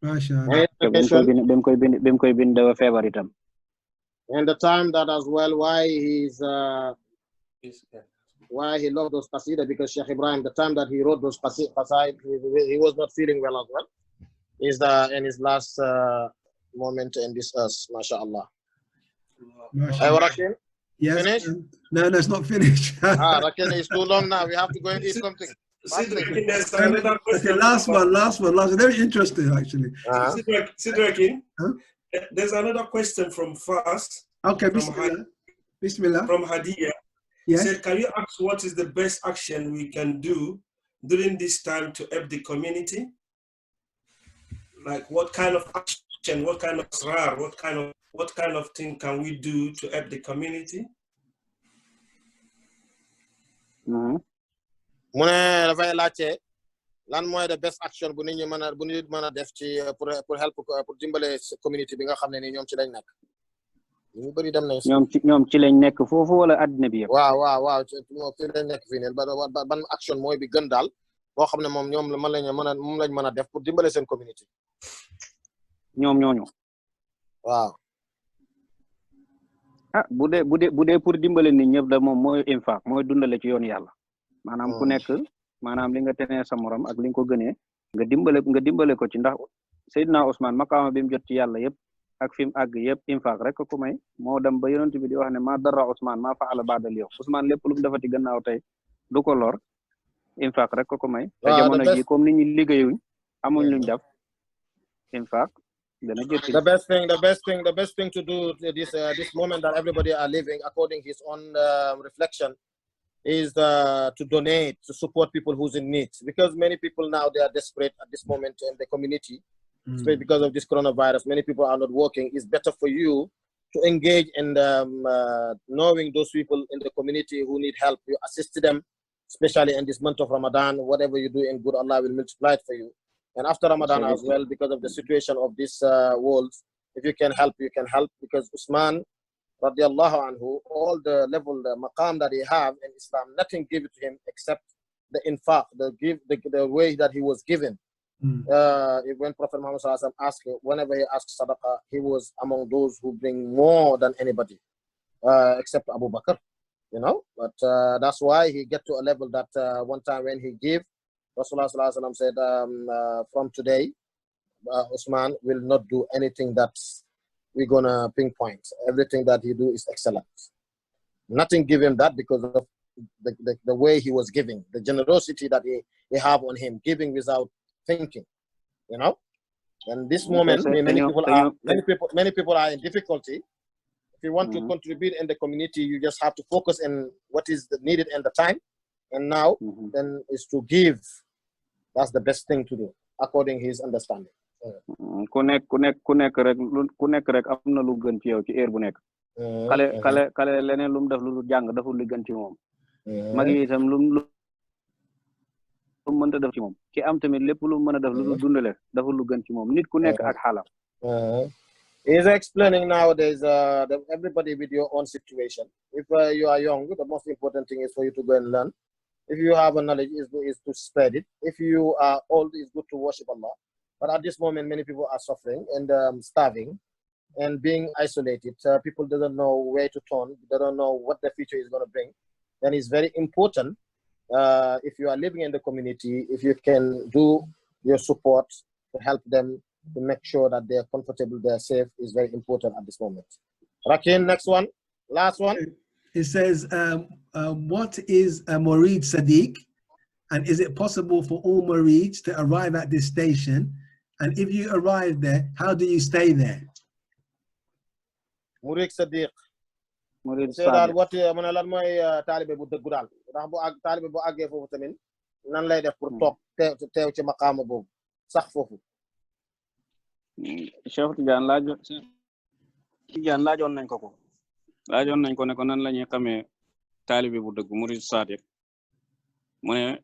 MashaAllah. And the time that as well why he loved those qasida, because Sheikh Ibrahim, the time that he wrote those qasida, he was not feeling well as well. Is in his last moment in this earth, mashallah. Rakin? Yes. Finished? No, it's not finished. Rakin, it's too long now. We have to go and eat something. Okay, last one. Very interesting, actually. Sidrakin, there's another question from Fast. Okay, Bismillah. From Hadiya. Yes. He said, can you ask what is the best action we can do during this time to help the community? Like what kind of action, what kind of asrar, what kind of thing can we do to help the community? Mu ne dafay laajte lan mooy the best action bu nit ñi mën a def ci pour help pour dimbale community bi nga xam ne ni ñoom ci lañ nekk. ñu bari dem nañ ñoom ci lañ nekk foofu wala àddina bi yëpp. waaw ci lañ nekk fii ne ban action mooy bi gën daal boo xam ne moom ñoom lañ mën a def pour dimbale seen community. ñoom ñooñu. waaw. bu dee pour dimbale nit ñëpp da moom mooy infaq mooy dundale ci yoon yàlla. maanaam ku nekk maanaam li nga tenee sa morom ak li nga ko gënee nga dimbale ko ci ndax Seydina Ousmane maqaama bi mu jot ci yàlla yëpp ak fi mu àgg yëpp infaq rek ko may moo dem ba yonent bi di wax ne ma dara Ousmane maa faala baadal yow Ousmane lépp lu mu defati gannaaw tey du ko lor infaq rek ko may. te jamono ji comme nit ñi liggéeyuñ amuñ luñ def infaq dana jëf. The best thing to do this moment that everybody are living according his own reflection is to donate, to support people who's in need, because many people now they are desperate at this moment in the community, especially because of this coronavirus. Many people are not working. It's better for you to engage in knowing those people in the community who need help. You assist them, especially in this month of Ramadan. Whatever you do in good, Allah will multiply it for you. And after Ramadan as well, because of the situation of this world, If you can help, you can help, because Usman, radiallahu anhu, all the level, the maqam that he have in Islam, nothing given to him except the infaq, the way that he was given. When Prophet Muhammad asked, whenever he asked sadaqah, he was among those who bring more than anybody, except Abu Bakr, you know. But that's why he get to a level that one time when he gave, Rasulullah said, from today, Usman will not do anything that we're gonna pinpoint. Everything that he do is excellent. Nothing give him that because of the way he was giving, the generosity that he have on him, giving without thinking, you know. And this moment, many people are in difficulty. If you want to contribute in the community, you just have to focus on what is needed in the time. And now, then is to give. That's the best thing to do, according to his understanding. ku nekk rek am na lu gën ci yow ci heure bu nekk. Kale leneen lu mu def lu jàng deful lu gën ci moom. Mag yi itam lu mënta def ci moom. Ki am tamit lépp lu mën a def lu dundale deful lu gën ci moom. Nit ku nekk ak xaalam. He's explaining nowadays everybody with your own situation. If you are young, the most important thing is for you to go and learn. If you have a knowledge, is to spread it. If you are old, it's good to worship Allah. But at this moment, many people are suffering and starving and being isolated. People don't know where to turn. They don't know what the future is going to bring. Then it's very important, if you are living in the community, if you can do your support to help them to make sure that they are comfortable, they are safe, is very important at this moment. Rakin, next one, last one. It says, what is a Murid Sadiq? And is it possible for all Murids to arrive at this station? And if you arrive there, how do you stay there? Murid Sadiq. Murid Sadiq. What lan moy talibé bu deggu dal. Ndax bu ag talibé bu agge fofu tamit nan lay def pour tok tew ci maqama bobu sax fofu. Cheikh Tidiane laajoon nañ ko. Laajoon nañ ko ne ko nan lañuy xamé talibé bu deggu Murid Sadiq. Mu ne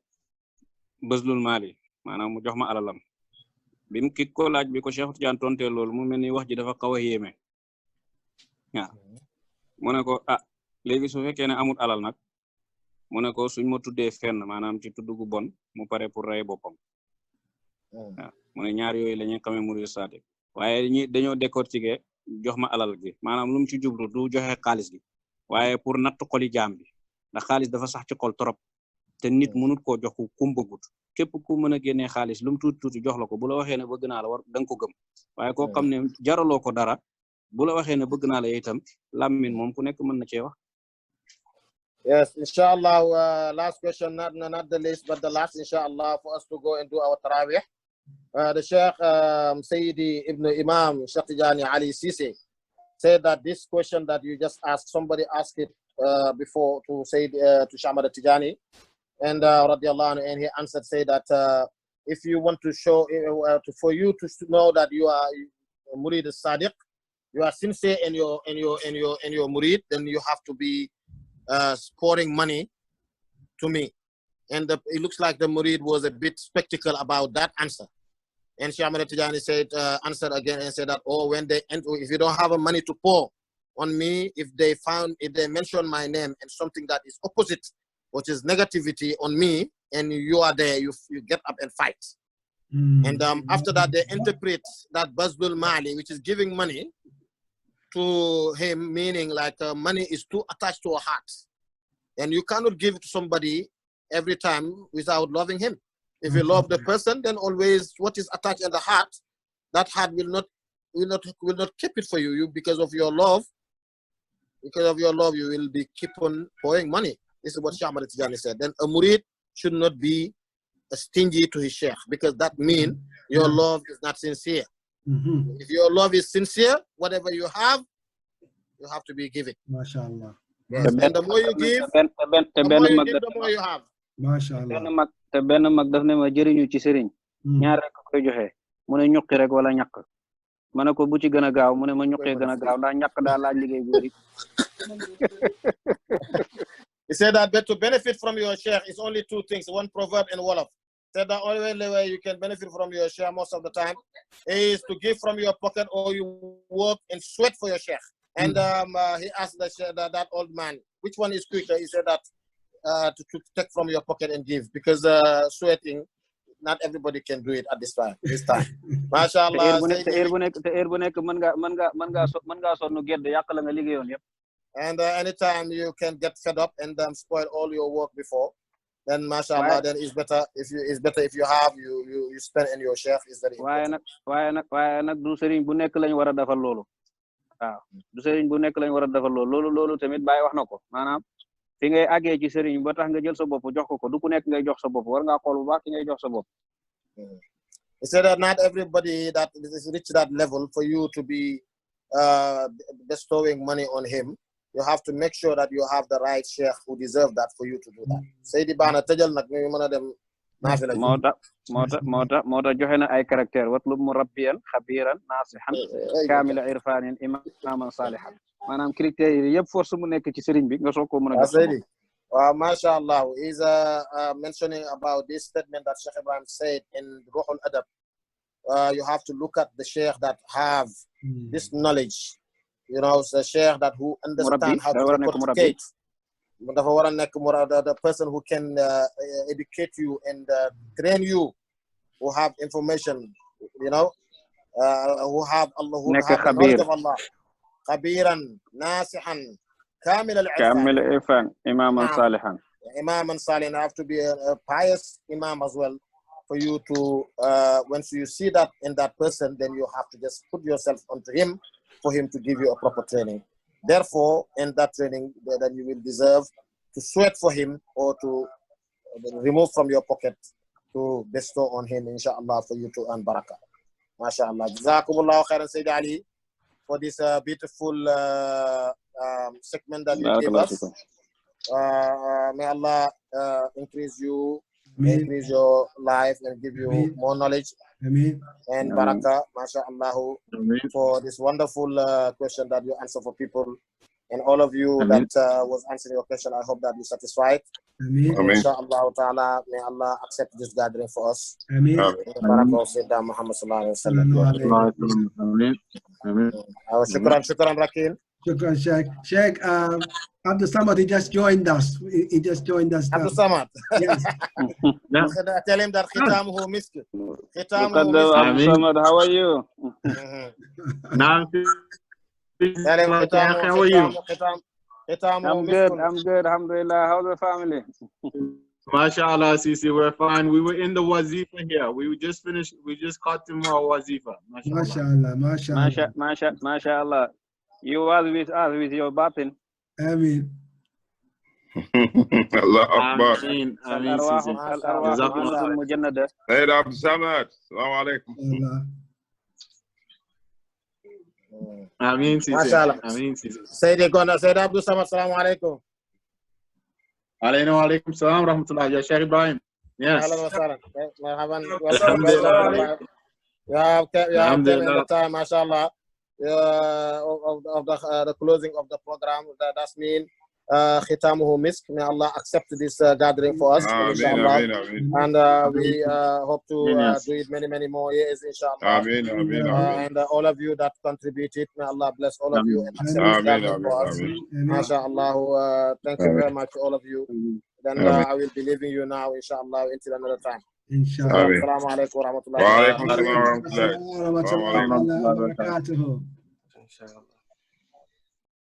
bëslul mali manam mu jox ma alalam. Bim ki ko laaj bi ko Cheikh Tidiane tonté lool mu melni wax ji dafa xawa yéme. Ya. Mu ne ko légui su fekkee ne amul alal nak mu ne ko suñ ma tuddé fenn manam ci tuddu gu bon mu paré pour ray bopam. Mu ne ñaar yoy lañuy xamé Murid Sadiq. Waye ñi dañoo décortiquer jox ma alal gi manam lu mu ci jublu du joxe xaalis gi. Waye pour natt xoli jaam bi. Ndax xaalis dafa sax ci xol torop. Te nit mënut ko jox ku bëggut. Képp ku mëna génné xaalis lu mu tuuti jox la ko bu la waxé né bëgg na la war dang ko gëm. Waye ko xamné jaralo ko dara bu la waxé né bëgg na la itam lamine mom ku nekk mën na ci wax. Yes, inshallah, last question, not the least, but the last, inshallah, for us to go and do our tarawih. The Sheikh Sayyidi Ibn Imam Cheikh Tidiane Cisse said that this question that you just asked, somebody asked it before to say to Sheikh Tidiane, and radiallahu anhu, and he answered, say that if you want to show for you to know that you are Murid Sadiq, you are sincere in your Murid, then you have to be pouring money to me. And it looks like the Murid was a bit skeptical about that answer. And Sheikh Tidiane said, answered again and said that, when they enter, if you don't have a money to pour on me, if they mention my name and something that is opposite, which is negativity on me, and you are there, you get up and fight. And after that, they interpret that Bazlul Mali, which is giving money to him, meaning like money is too attached to a heart. And you cannot give to somebody every time without loving him. If you love the person, then always what is attached in the heart, that heart will not keep it for you. Because of your love, you will be keep on pouring money. This is what Sheikh Tidiane said. Then a murid should not be stingy to his sheikh, because that means your love is not sincere. If your love is sincere, whatever you have to be giving. MashaAllah. Yes. And the more you give, the more you have. MashaAllah. Te benn mag daf ne ma jëriñu ci sëriñ ñaar rek koy joxe mu ne ñuqi rek wala ñàkk ma ne ko bu ci gën a gaaw mu ne ma ñuqee gën a gaaw ndax ñàkk daa laaj liggéey bu bari. He said that to benefit from your sheikh is only two things, one proverb and Wolof. said the only way you can benefit from your Sheikh most of the time is to give from your pocket, or you work and sweat for your Sheikh. And he asked that old man, which one is quicker? He said that to take from your pocket and give, because sweating, not everybody can do it at this time. MashaAllah. And anytime you can get fed up and spoil all your work before, then MashaAllah, then it's better if you have you spend in your Sheikh is very important. fi ngay àggee ci sëriñ ba tax nga jël sa bopp jox ko du ku nekk ngay jox sa bopp war ngaa xool bu baax ki ngay jox sa bopp. He said that not everybody that is reach that level for you to be bestowing money on him. You have to make sure that you have the right Sheikh who deserve that for you to do that. Seydi Bana tëjal nag ñu mën a dem naafila moo tax joxe na ay caractère watlub murabbiyan xabiran nasihan kaamila irfanin imaman salihan. maanaam critères yi yëpp force mu nekk ci sëriñ bi nga soog ko mën a jox. Wow, mashallah, is mentioning about this statement that Sheikh Ibrahim said in Ruh al-Adab. You have to look at the Sheikh that have this knowledge. You know, the Sheikh that who understand how to communicate. The person who can educate you and train you, who have information, you know, who have Allah, who have the knowledge of Allah. Khabiran, nasihan, kamil al-irfan, imaman salihan. Imaman salihan, have to be a pious imam as well. For you to, once you see that in that person, then you have to just put yourself onto him for him to give you a proper training. Therefore, in that training, then you will deserve to sweat for him or to remove from your pocket to bestow on him, inshallah, for you to earn barakah. MashaAllah. Jazakumullahu khairan, Sayyid Ali, for this beautiful segment that you gave us. May Allah increase you, increase your life, and give you more knowledge and barakah, MashaAllah, for this wonderful question that you answer for people. And all of you that was answering your question, I hope that you're satisfied. Inshallah ta'ala, may Allah accept this gathering for us. Barakah Sayyidina Muhammad sallallahu alayhi wa sallam. Shukran, Rakin. Shukran, Sheikh. Sheikh, Abdul Samad, he just joined us. He just joined us. Abdul Samad. Yes. Tell him that khitamuhu misk. Abdul Samad, how are you? Tell him how are you? I'm good. Alhamdulillah. How's the family? MashaAllah, Cisse, we're fine. We were in the wazifa here. We just finished. We just caught him our wazifa. MashaAllah. You was with us with your batin. Ameen. Allah Akbar. Ameen. Jazakumullah. Sayyid Abdul Samad. Assalamu alaikum. Ameen, Cisse. Ameen, Cisse. Sayyid Abdul Samad, assalamu alaikum. Alayna wa alaikum salam wa rahmatullah. Ya Sheikh Ibrahim. Yes. You have in the time, mashallah, of the closing of the program. That's mean khitamuhu misk. May Allah accept this gathering for us, inshallah. And we hope to do it many more years, inshallah. And all of you that contributed, may Allah bless all of you and accept this gathering for us. MashaAllah. Thank you very much, all of you. Then I will be leaving you now, inshallah, until another time. Inshallah. Assalamu alaikum wa rahmatullahi wa barakatuh. Inshallah.